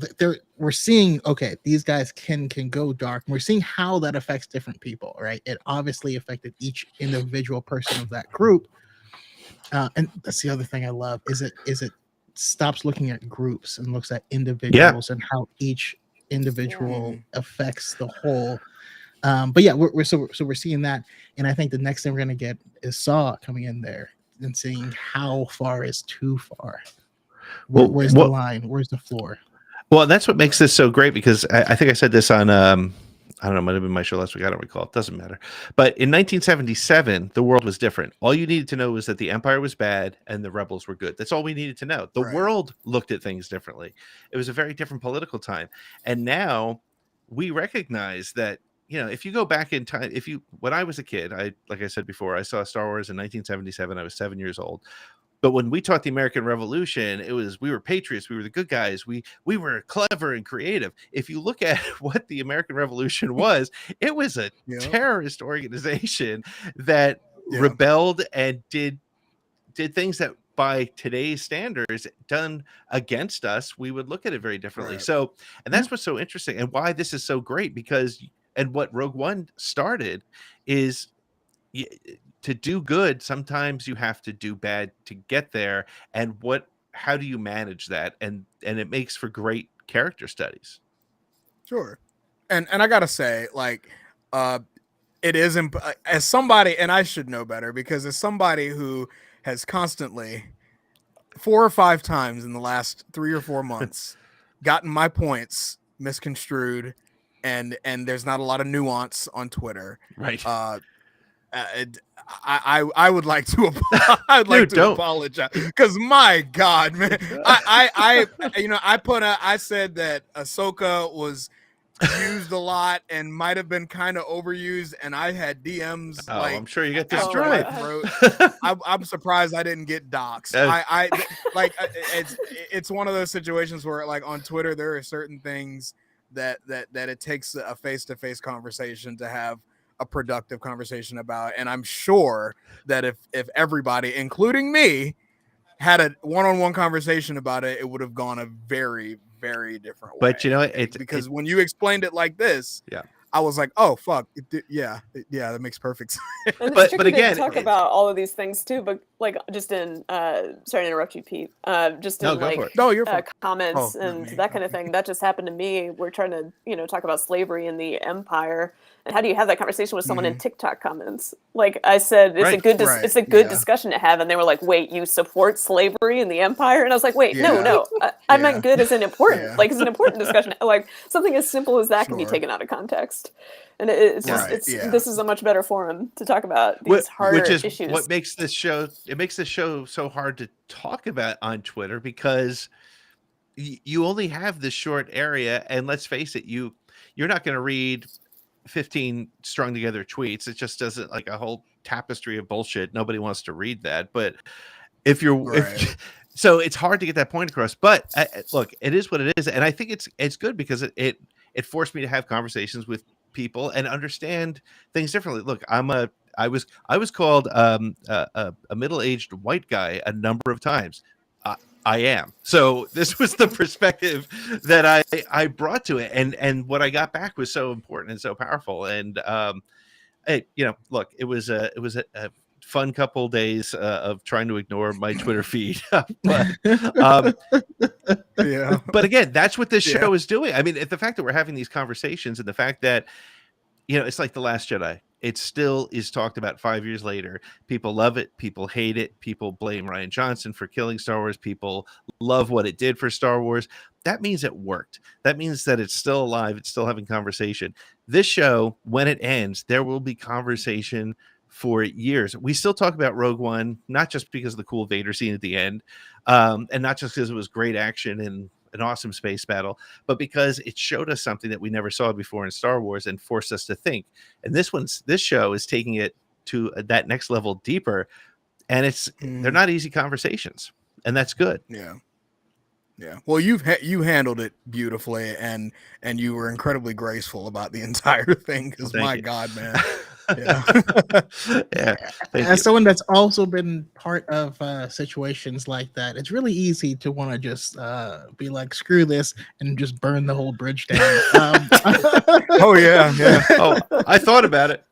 we're seeing, okay, these guys can go dark. We're seeing how that affects different people, right? It obviously affected each individual person of that group, and that's the other thing I love is it stops looking at groups and looks at individuals and how each individual affects the whole. But yeah, we're seeing that, and I think the next thing we're gonna get is Saw coming in there and seeing how far is too far. Where's the line? Where's the floor? Well, that's what makes this so great, because I think I said this on I don't know, it might have been my show last week. I don't recall. It doesn't matter. But in 1977, the world was different. All you needed to know was that the Empire was bad and the rebels were good. That's all we needed to know. The world looked at things differently. It was a very different political time. And now we recognize that, if you go back in time, when I was a kid, like I said before, I saw Star Wars in 1977. I was 7 years old. But when we taught the American Revolution, we were patriots, we were the good guys, we were clever and creative. If you look at what the American Revolution was, it was a terrorist organization that rebelled and did things that by today's standards done against us, we would look at it very differently. So, and that's what's so interesting, and why this is so great, and what Rogue One started is, to do good, sometimes you have to do bad to get there. And how do you manage that? And it makes for great character studies. Sure. And I gotta say, like, it is as somebody, and I should know better, because as somebody who has constantly 4 or 5 times in the last 3 or 4 months gotten my points misconstrued, and there's not a lot of nuance on Twitter, right? I would like to apologize, because my God, man, I said that Ahsoka was used a lot and might have been kind of overused, and I had DMs. I'm sure you get this after right. my throat. I'm surprised I didn't get doxxed. It's one of those situations where, like, on Twitter, there are certain things that it takes a face-to-face conversation to have a productive conversation about, and I'm sure that if everybody, including me, had a one-on-one conversation about it, it would have gone a very, very different way. But because when you explained it like this, I was like, oh fuck, that makes perfect sense. And but again, talk about all of these things too, but like just in sorry to interrupt you, Pete. Just in comments and that kind of thing. That just happened to me. We're trying to talk about slavery in the Empire, And how do you have that conversation with someone in TikTok comments? Like I said, it's a good discussion to have. And they were like, wait, you support slavery in the empire? And I was like, wait, no. I meant good as an important, like it's an important discussion. Like something as simple as that can be taken out of context. And this is a much better forum to talk about these harder issues. What makes this show, it makes this show so hard to talk about on Twitter, because you only have this short area, and let's face it, you're not going to read 15 strung together tweets. It just doesn't, like a whole tapestry of bullshit. Nobody wants to read that. But so it's hard to get that point across. But look, it is what it is, and I think it's good because it forced me to have conversations with people and understand things differently. Look, I was called a middle-aged white guy a number of times. I am. So this was the perspective that I brought to it, and what I got back was so important and so powerful. And look, it was a fun couple days of trying to ignore my Twitter feed, but but again, that's what this show is doing. I mean, the fact that we're having these conversations, and the fact that it's like The Last Jedi. It still is talked about 5 years later. People love it. People hate it. People blame Rian Johnson for killing Star Wars. People love what it did for Star Wars. That means it worked. That means that it's still alive. It's still having conversation. This show, when it ends, there will be conversation for years. We still talk about Rogue One, not just because of the cool Vader scene at the end, and not just because it was great action and an awesome space battle, but because it showed us something that we never saw before in Star Wars and forced us to think. And this show is taking it to that next level deeper, and they're not easy conversations, and that's good. Yeah. Well, you handled it beautifully, and you were incredibly graceful about the entire thing. Because my God, man. As someone that's also been part of situations like that, it's really easy to want to just be like, screw this, and just burn the whole bridge down. Oh, I thought about it.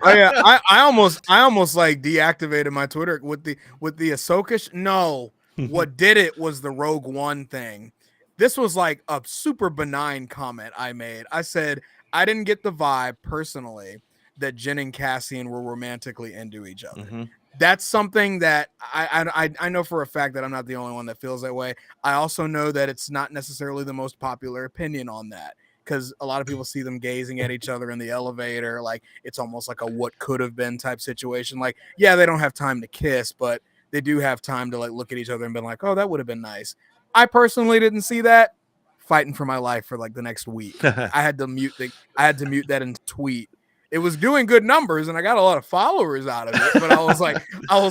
I almost like deactivated my Twitter with the Ahsoka. No, what did it was the Rogue One thing. This was like a super benign comment I made. I said, I didn't get the vibe personally that Jen and Cassian were romantically into each other. Mm-hmm. That's something that I know for a fact that I'm not the only one that feels that way. I also know that it's not necessarily the most popular opinion on that, because a lot of people see them gazing at each other in the elevator. Like it's almost like a what could have been type situation. Like, yeah, they don't have time to kiss, but they do have time to like look at each other and be like, oh, that would have been nice. I personally didn't see that. Fighting for my life for like the next week. I had to mute that and tweet. It was doing good numbers and I got a lot of followers out of it, but I was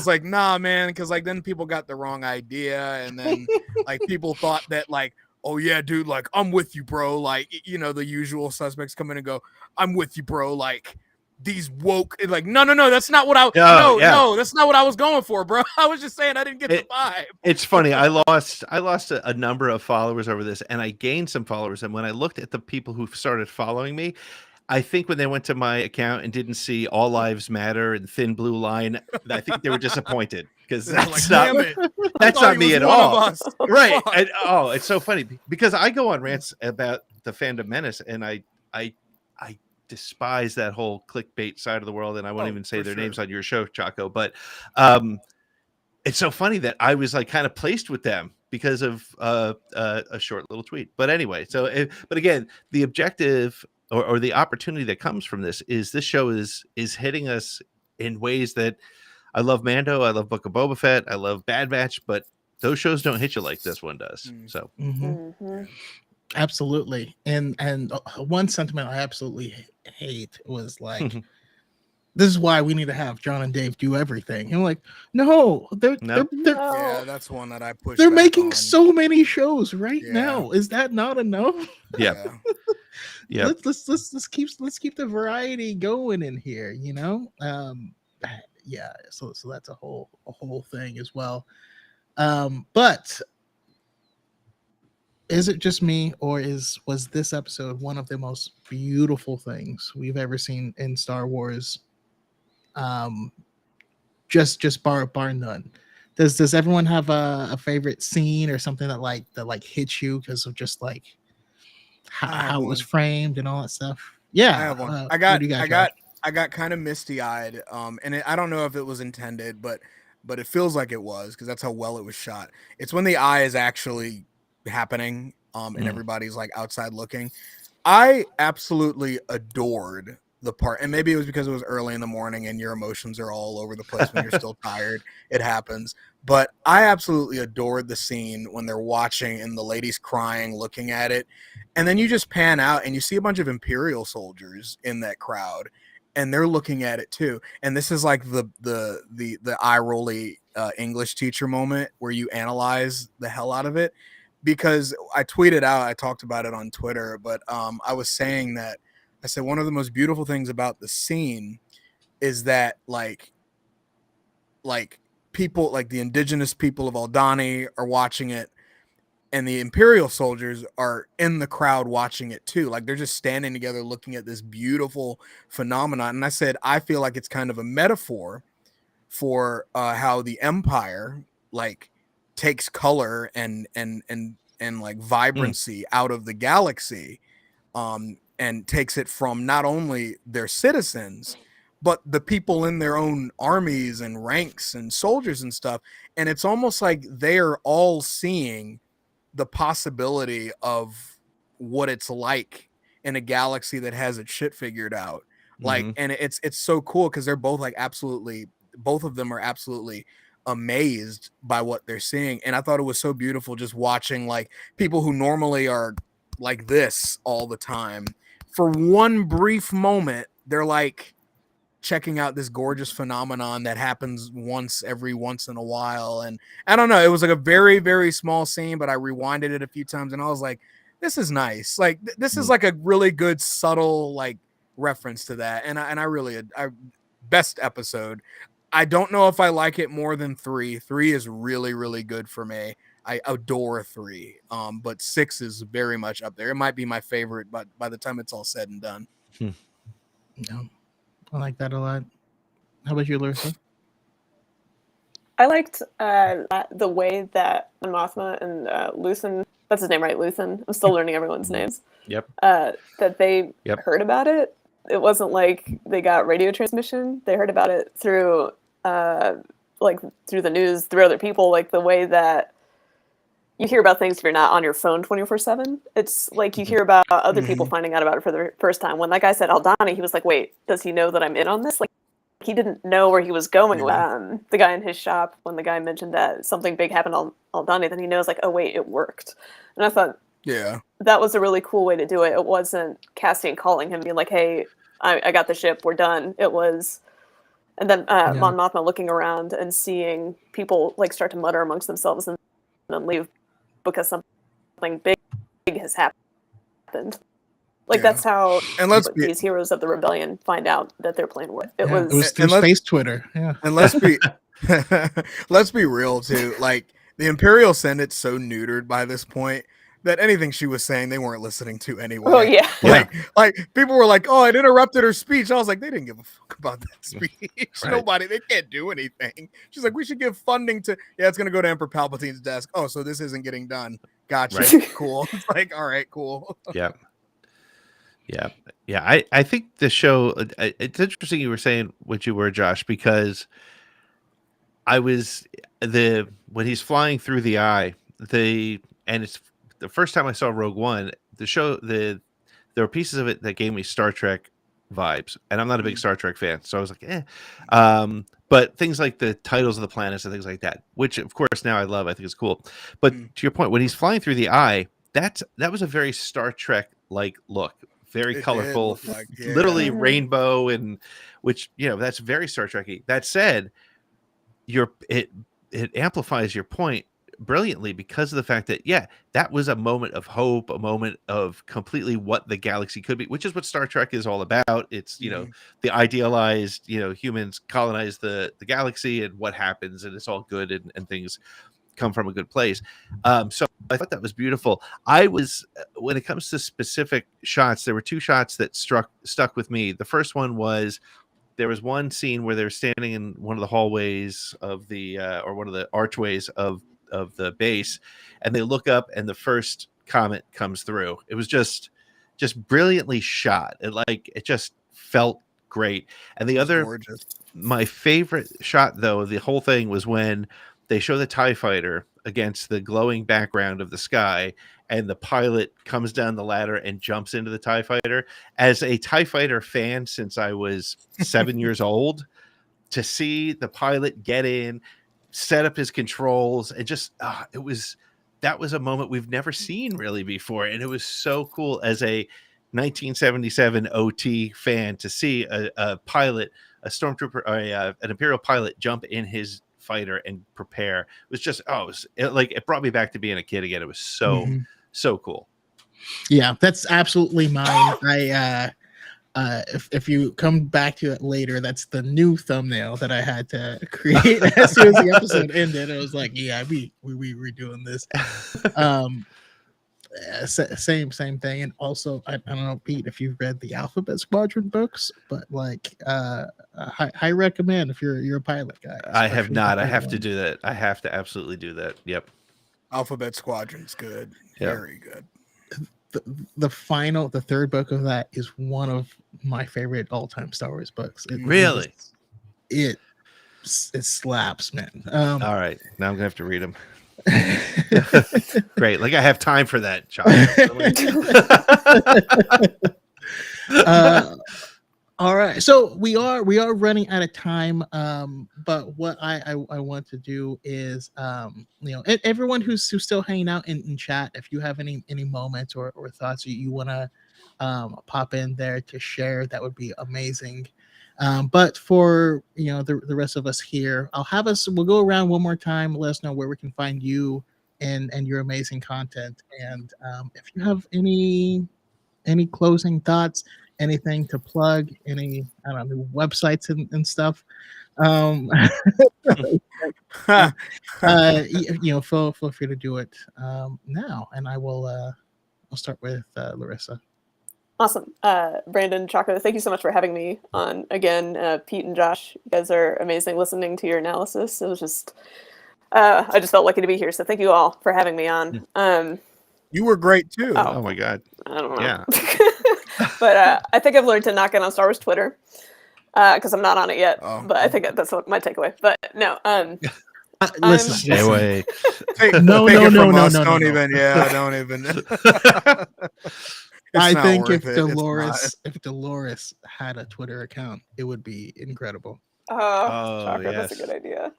like, nah, man, because like then people got the wrong idea, and then like people thought that like, oh yeah, dude, like I'm with you, bro. Like, the usual suspects come in and go, I'm with you, bro. Like these woke, like, no, that's not what no, that's not what I was going for, bro. I was just saying I didn't get the vibe. It's funny. I lost a number of followers over this, and I gained some followers. And when I looked at the people who started following me, I think when they went to my account and didn't see All Lives Matter and Thin Blue Line, I think they were disappointed, because that's not me at all. Right. And, it's so funny because I go on rants about the Fandom Menace, and I despise that whole clickbait side of the world, and I won't even say their names on your show, Chaco, but it's so funny that I was like kind of placed with them because of a short little tweet. But anyway, but again, the objective or the opportunity that comes from this show is hitting us in ways that I love. Mando, I love Book of Boba Fett, I love Bad Batch, but those shows don't hit you like this one does. So absolutely. And one sentiment I absolutely hate was like, this is why we need to have John and Dave do everything. And I'm like, no, they're yeah, that's one that I push. They're making so many shows right now. Is that not enough? Yeah. Let's keep the variety going in here, so that's a whole thing as well. But is it just me, or was this episode one of the most beautiful things we've ever seen in Star Wars? Just bar none. Does everyone have a favorite scene or something that hits you because of just like how it was framed and all that stuff? Yeah, I have one. what do you got, Josh? I got kind of misty eyed. And I don't know if it was intended, but it feels like it was because that's how well it was shot. It's when the eye is actually happening, and everybody's like outside looking. I absolutely adored the part, and maybe it was because it was early in the morning and your emotions are all over the place when you're still tired. It happens. But I absolutely adored the scene when they're watching and the lady's crying, looking at it. And then you just pan out and you see a bunch of Imperial soldiers in that crowd, and they're looking at it too. And this is like the eye rolly English teacher moment where you analyze the hell out of it. Because I tweeted out, I talked about it on Twitter, but I was saying that I said one of the most beautiful things about the scene is that like people, like the indigenous people of Aldani are watching it, and the Imperial soldiers are in the crowd watching it too. Like they're just standing together looking at this beautiful phenomenon. And I said I feel like it's kind of a metaphor for how the Empire like takes color and like vibrancy out of the galaxy, and takes it from not only their citizens but the people in their own armies and ranks and soldiers and stuff. And it's almost like they are all seeing the possibility of what it's like in a galaxy that has its shit figured out. Like, and it's so cool because they're both like absolutely, both of them are absolutely amazed by what they're seeing. And I thought it was so beautiful just watching like people who normally are like this all the time, for one brief moment they're like checking out this gorgeous phenomenon that happens once in a while. And I don't know, it was like a very, very small scene, but I rewinded it a few times and I was like, this is nice. Like this is like a really good subtle like reference to that. And I really, best episode. I don't know if I like it more than 3. 3 is really, really good for me. I adore 3. But 6 is very much up there. It might be my favorite, but by the time it's all said and done. Yeah, I like that a lot. How about you, Larissa? I liked the way that Mothma and Luthen, that's his name, right? Luthen. I'm still learning everyone's names. Yep. That they heard about it. It wasn't like they got radio transmission. They heard about it through through the news, through other people, like the way that you hear about things if you're not on your phone 24/7. It's like you hear about other people finding out about it for the first time. When that guy said Aldani, he was like, wait, does he know that I'm in on this? Like, he didn't know where he was going. The guy in his shop, when the guy mentioned that something big happened on Aldani, then he knows like, oh wait, it worked. And I thought, that was a really cool way to do it. It wasn't Cassian calling him being like, hey, I got the ship, we're done. It was, and then Mon Mothma looking around and seeing people like start to mutter amongst themselves and then leave because something big has happened. Like that's how these heroes of the rebellion find out that they're playing with. It was through space Twitter. Yeah. And let's be real too. Like the Imperial Senate's so neutered by this point that anything she was saying they weren't listening to anyway. Oh yeah. Like people were like, oh, it interrupted her speech. I was like, they didn't give a fuck about that speech. Nobody, they can't do anything. She's like, we should give funding to it's gonna go to Emperor Palpatine's desk. Oh, so this isn't getting done. Gotcha. Cool. It's like, all right, cool. I think the show, it's interesting you were saying what you were, Josh, because I was when he's flying through the eye, and it's the first time I saw Rogue One, the show, there were pieces of it that gave me Star Trek vibes, and I'm not a big Star Trek fan, so I was like, but things like the titles of the planets and things like that, which of course now I love, I think it's cool. But to your point, when he's flying through the eye, that was a very Star Trek like look, very colorful, literally rainbow, and which that's very Star Trekky. That said, it amplifies your point brilliantly because of the fact that that was a moment of hope, a moment of completely what the galaxy could be, which is what Star Trek is all about. It's the idealized humans colonize the galaxy and what happens, and it's all good and things come from a good place. So I thought that was beautiful. I was, when it comes to specific shots, there were 2 shots that stuck with me. The first one was, there was one scene where they're standing in one of the hallways of the or one of the archways of the base, and they look up and the first comet comes through. It was just just brilliantly shot. It just felt great. And the It's other, gorgeous. my favorite shot though, of the whole thing was when they show the TIE fighter against the glowing background of the sky, and the pilot comes down the ladder and jumps into the TIE fighter. As a TIE fighter fan since I was 7 years old, to see the pilot get in, set up his controls, and just that was a moment we've never seen really before, and it was so cool as a 1977 OT fan to see a pilot, a stormtrooper, or an Imperial pilot jump in his fighter and prepare. It was just it brought me back to being a kid again. It was so cool. Yeah, that's absolutely mine. If you come back to it later, that's the new thumbnail that I had to create as soon as the episode ended. I was like, yeah, we redoing this. Same thing. And also, I don't know, Pete, if you've read the Alphabet Squadron books, but high recommend if you're a pilot guy. I have especially not. the I third have to one. do that. I have to absolutely do that. Yep. Alphabet Squadron's good. Yeah. Very good. The third book of that is one of my favorite all-time Star Wars books. Really? It slaps, man. All right, now I'm gonna have to read them. Great, like I have time for that, child. All right, so we are running out of time. But what I want to do is, everyone who's still hanging out in chat, if you have any moments or thoughts you want to pop in there to share, that would be amazing. But for the rest of us here, we'll go around one more time, let us know where we can find you and your amazing content. And if you have any closing thoughts, anything to plug, any websites and stuff, feel free to do it now. And I'll start with Larissa. Awesome. Brandon, Chaco, thank you so much for having me on again. Pete and Josh, you guys are amazing listening to your analysis. It was just, I just felt lucky to be here. So thank you all for having me on. You were great too. Oh my God. I don't know. Yeah. But I think I've learned to not get on Star Wars Twitter because I'm not on it yet. Oh. But I think that's my takeaway. But no. Listen, Stay away. No. Don't even. Yeah, don't even. I think if It's Dolores had a Twitter account, it would be incredible. Chaco, yes. that's a good idea.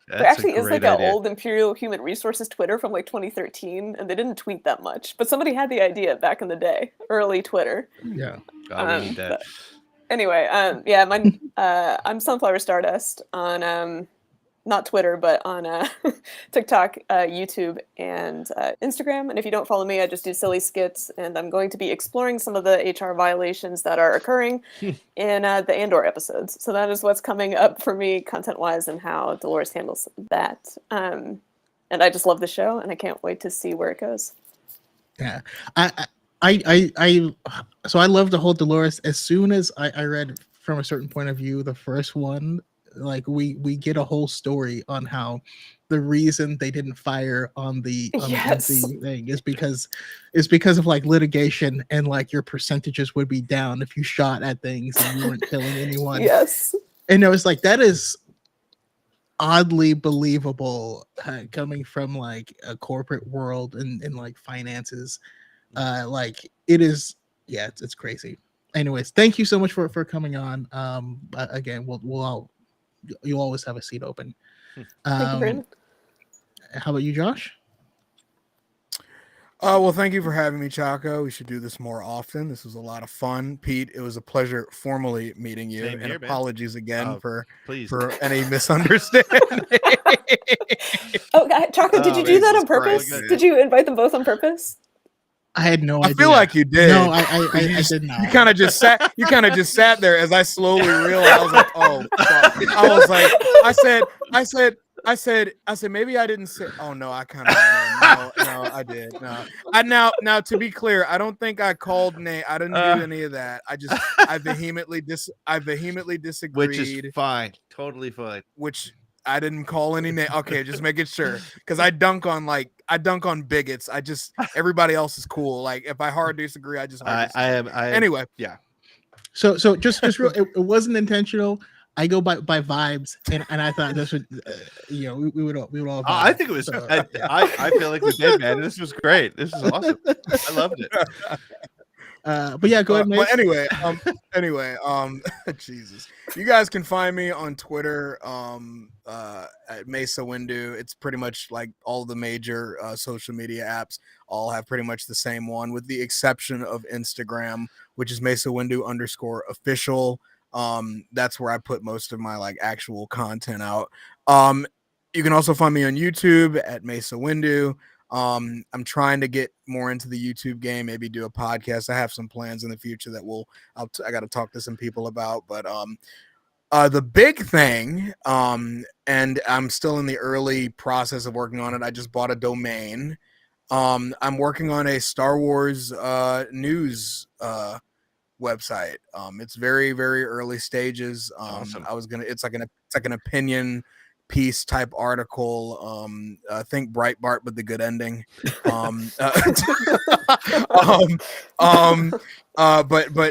That's There actually a is great like an idea. old Imperial Human Resources Twitter from like 2013, and they didn't tweet that much. But somebody had the idea back in the day, early Twitter. Yeah. Oh, we need that. But anyway, yeah, I'm Sunflower Stardust on not Twitter, but on TikTok, YouTube, and Instagram. And if you don't follow me, I just do silly skits, and I'm going to be exploring some of the HR violations that are occurring in the Andor episodes. So that is what's coming up for me content-wise and how Dolores handles that. And I just love the show, and I can't wait to see where it goes. Yeah. So I love the whole Dolores. As soon as I read from a certain point of view, the first one, like we get a whole story on how the reason they didn't fire on the thing is because of like litigation, and like your percentages would be down if you shot at things and you weren't killing anyone. Yes. And it was like, that is oddly believable coming from like a corporate world and like finances. Like it is, yeah, it's crazy. Anyways, thank you so much for coming on. Again, you'll always have a seat open. Thank you, Brandon. How about you, Josh? Well, thank you for having me, Chaco. We should do this more often. This was a lot of fun. Pete, it was a pleasure formally meeting you. Same and here, man. apologies again Please. for any misunderstanding. Chocolate, did you do that on purpose? Did you invite them both on purpose? I had no idea. I feel like you did. No, I did not. You kind of just sat there as I slowly realized. I was like, oh, fuck. I said, maybe I didn't say. Oh no, I kind of no, I did. No, now to be clear, I don't think I called Nate. I didn't do any of that. I vehemently disagreed. Which is fine, totally fine. Which I didn't call any name. Okay, just making sure because I dunk on bigots. Everybody else is cool. Like if I hard disagree, I just hard disagree. Anyway, yeah. So just real. It wasn't intentional. I go by vibes, and I thought this would, we would all. I think it was. So, I feel like we did, man. This was great. This is awesome. I loved it. But yeah, go ahead, Mace. But anyway, Jesus, you guys can find me on Twitter at Mesa Windu. It's pretty much like all the major social media apps all have pretty much the same one, with the exception of Instagram, which is Mesa Windu _official. That's where I put most of my like actual content out. You can also find me on YouTube at Mesa Windu. I'm trying to get more into the YouTube game, maybe do a podcast. I have some plans in the future that I got to talk to some people about, but the big thing, and I'm still in the early process of working on it. I just bought a domain. I'm working on a Star Wars news website. It's very, very early stages. Awesome. It's like an opinion piece type article. Think Breitbart, but the good ending. But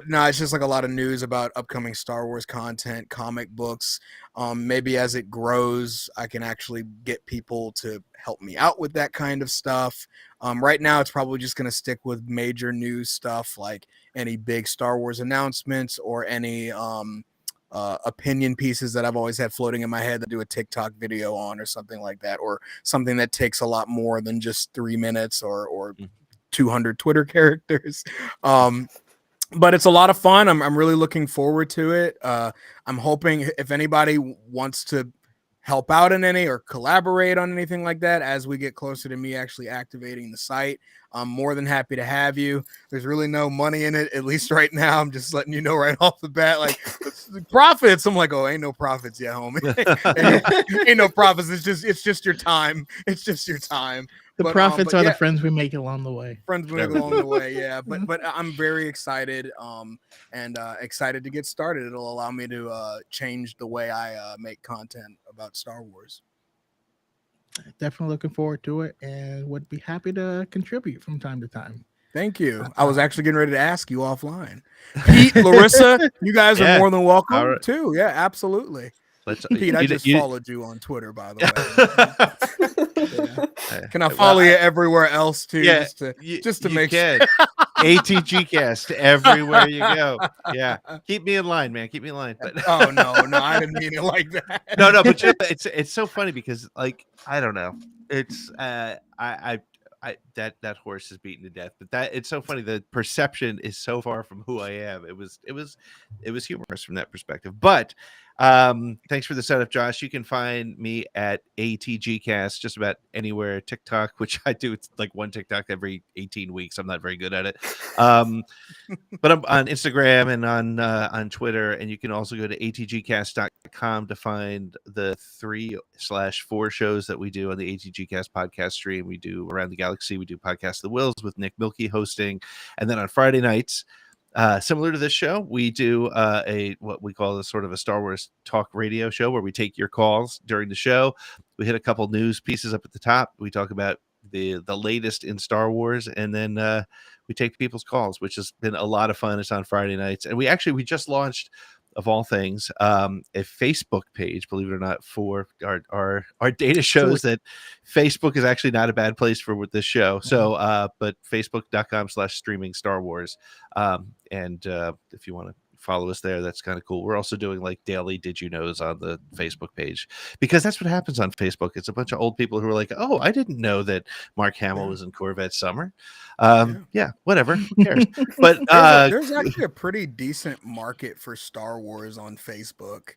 no, it's just like a lot of news about upcoming Star Wars content, comic books. Maybe as it grows, I can actually get people to help me out with that kind of stuff. Right now, it's probably just going to stick with major news stuff, like any big Star Wars announcements or any opinion pieces that I've always had floating in my head that do a TikTok video on or something like that, or something that takes a lot more than just 3 minutes or 200 Twitter characters. But it's a lot of fun. I'm really looking forward to it. I'm hoping if anybody wants to help out in any or collaborate on anything like that as we get closer to me actually activating the site, I'm more than happy to have you. There's really no money in it, at least right now. I'm just letting you know right off the bat, like profits. I'm like, oh, ain't no profits yet, homie. ain't no profits. It's just your time. It's just your time. The profits are the friends we make along the way. Friends we make along the way, yeah. But I'm very excited, and excited to get started. It'll allow me to change the way I make content about Star Wars. Definitely looking forward to it, and would be happy to contribute from time to time. Thank you. I was actually getting ready to ask you offline. Pete, Larissa, you guys are more than welcome too. Yeah, absolutely. Pete, I just followed you on Twitter, by the way. Yeah. Can I follow you everywhere else too? Yeah, just to make sure. ATG cast everywhere you go. Yeah, keep me in line, man. Keep me in line. But oh no, I didn't mean it like that. No, but it's so funny because like I don't know. It's that horse is beaten to death, but it's so funny. The perception is so far from who I am. It was humorous from that perspective. But thanks for the setup, Josh. You can find me at ATGcast just about anywhere. TikTok, which I do, it's like one TikTok every 18 weeks. I'm not very good at it. But I'm on Instagram and on Twitter, and you can also go to atgcast.com to find the 3/4 shows that we do on the ATGcast podcast stream. We do Around the Galaxy. We do Podcast the Wills with Nick Milkey hosting, and then on Friday nights, similar to this show, we do what we call a sort of a Star Wars talk radio show where we take your calls during the show. We hit a couple news pieces up at the top. We talk about the latest in Star Wars, and then we take people's calls, which has been a lot of fun. It's on Friday nights, and we just launched, of all things, a Facebook page, believe it or not, for our data shows that Facebook is actually not a bad place for this show. So, but facebook.com/streaming Star Wars. And if you want to follow us there, that's kind of cool. We're also doing like daily Did You Knows on the Facebook page, because that's what happens on Facebook. It's a bunch of old people who are like, oh, I didn't know that Mark Hamill was in Corvette Summer. Yeah, whatever. Who cares? But there's actually a pretty decent market for Star Wars on Facebook.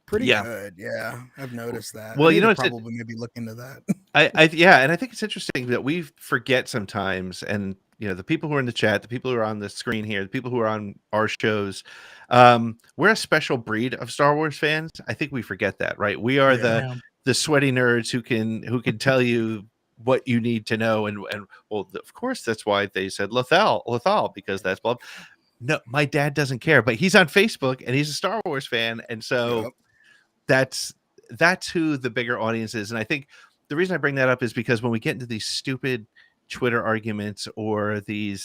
Pretty good. Yeah, I've noticed that. Well, you know, probably maybe look into that. And I think it's interesting that we forget sometimes, and you know, the people who are in the chat, the people who are on the screen here, the people who are on our shows, we're a special breed of Star Wars fans. I think we forget that, right? We are the sweaty nerds who can tell you what you need to know, and well, of course, that's why they said Lethal, because that's blah. No, my dad doesn't care, but he's on Facebook and he's a Star Wars fan, and so that's that's who the bigger audience is. And I think the reason I bring that up is because when we get into these stupid Twitter arguments or the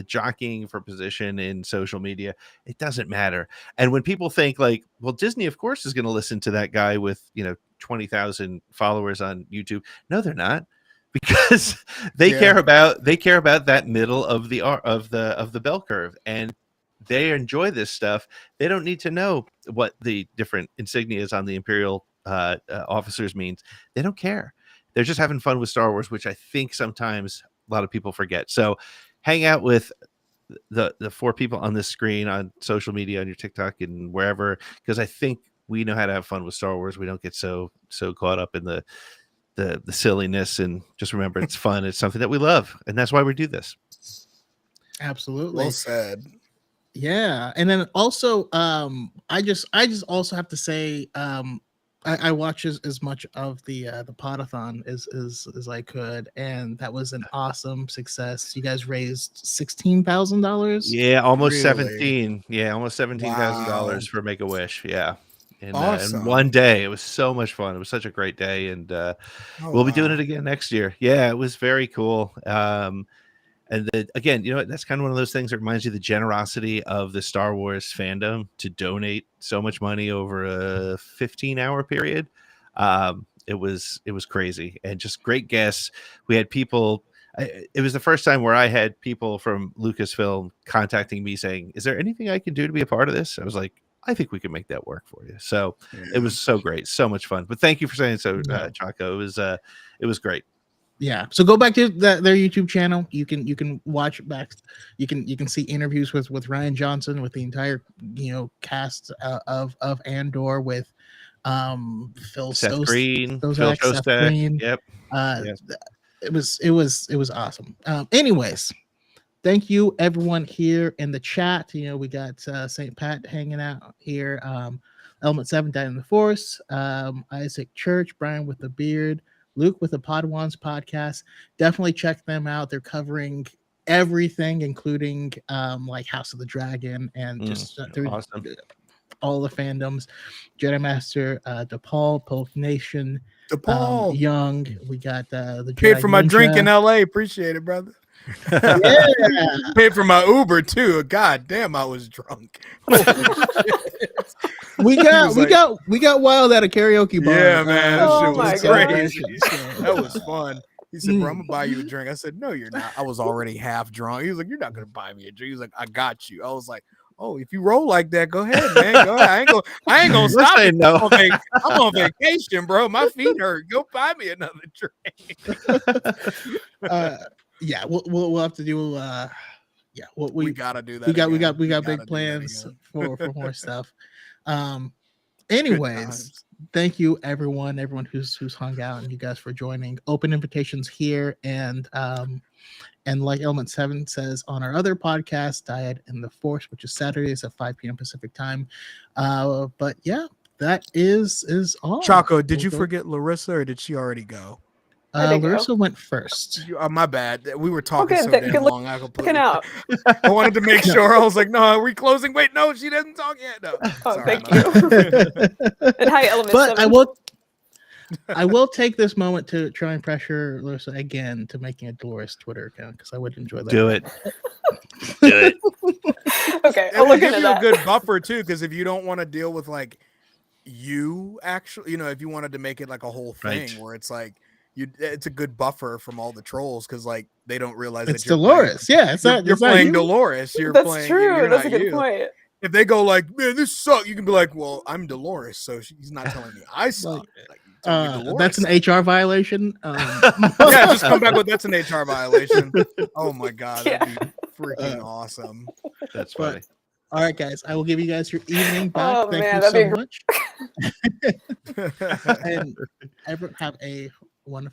jockeying for position in social media, it doesn't matter. And when people think like, well, Disney, of course, is going to listen to that guy with 20,000 followers on YouTube. No, they're not, because they care about that middle of the bell curve, and they enjoy this stuff. They don't need to know what the different insignias on the Imperial officers means. They don't care. They're just having fun with Star Wars, which I think sometimes a lot of people forget. So hang out with the 4 people on this screen, on social media, on your TikTok and wherever, because I think we know how to have fun with Star Wars. We don't get so caught up in the silliness, and just remember it's fun. It's something that we love, and that's why we do this. Absolutely. Well said. Yeah, and then also, I just also have to say, I watched as much of the podathon as I could, and that was an awesome success. You guys raised $16,000. Yeah, almost Really? 17. Yeah, almost $17,000 Wow. for Make a Wish. Yeah. And, Awesome. and one day, it was so much fun. It was such a great day, and we'll be doing it again next year. Yeah, it was very cool. And again, that's kind of one of those things that reminds you of the generosity of the Star Wars fandom to donate so much money over a 15-hour period. It was crazy, and just great guests. We had people. It was the first time where I had people from Lucasfilm contacting me saying, "Is there anything I can do to be a part of this?" I was like, I think we can make that work for you. So It was so great, so much fun. But thank you for saying so, Chaco. It was great. Yeah, so go back to their YouTube channel. You can watch back. You can see interviews with Ryan Johnson, with the entire cast of Andor, with Phil Seth Green, Phil Seth Shostak. Green. Yep. Yes. It was awesome. Anyways, thank you everyone here in the chat. We got St. Pat hanging out here. Element 7 Died in the Force. Isaac Church, Brian with the Beard, Luke with the Podwans podcast. Definitely check them out. They're covering everything, including like House of the Dragon and just awesome. all the fandoms. Jedi Master, DePaul, Polk Nation, DePaul, Young. We got the paid Jedi for my Ninja. drink in LA. Appreciate it, brother. Yeah. Paid for my Uber too. God damn, I was drunk. we got wild at a karaoke bar. Yeah, man, that Oh shit my was God. crazy. That was fun. He said, "Bro, I'm gonna buy you a drink." I said, "No, you're not." I was already half drunk. He was like, "You're not gonna buy me a drink." He was like, "I got you." I was like, "Oh, if you roll like that, go ahead, man. Go ahead. I ain't gonna stop you. No. I'm on vacation, bro. My feet hurt. Go buy me another drink." Yeah, we'll have to do. We gotta do that. We got gotta big do that plans again. for more stuff. Anyways, times. thank you everyone who's hung out, and you guys for joining. Open invitations here, and like Element 7 says on our other podcast, Diet in the Force, which is Saturdays at 5 p.m. Pacific time. But yeah, that is all. Chaco, did you forget Larissa, or did she already go? I did go. Larissa went first. My bad. We were talking Okay, so good damn long. I Looking out. I wanted to make sure. I was like, "No, are we closing?" Wait, no, she doesn't talk yet. No. Oh, Sorry, thank man. you. And hi, Element But 7. I will take this moment to try and pressure Larissa again to making a Dolores Twitter account, because I would enjoy that. Do it. Do it. Okay, It I'll will look give into you a that. good buffer too, because if you don't want to deal with like you actually, if you wanted to make it like a whole thing Right. where it's like it's a good buffer from all the trolls, because like they don't realize It's that you're Dolores. Playing, Yeah, it's you're, not. you're It's not playing you. Dolores. You're That's playing. true. You're That's a not good you. point. If they go like, "Man, this sucks," you can be like, "Well, I'm Dolores, so he's not telling me I suck." Like, telling me Dolores That's an sucks. HR violation. Yeah, just come back with that's an HR violation. Oh my god, that'd be freaking awesome. That's But- funny. All right, guys. I will give you guys your evening back. Oh, Thank man, you that'd so be much. And everyone have a wonderful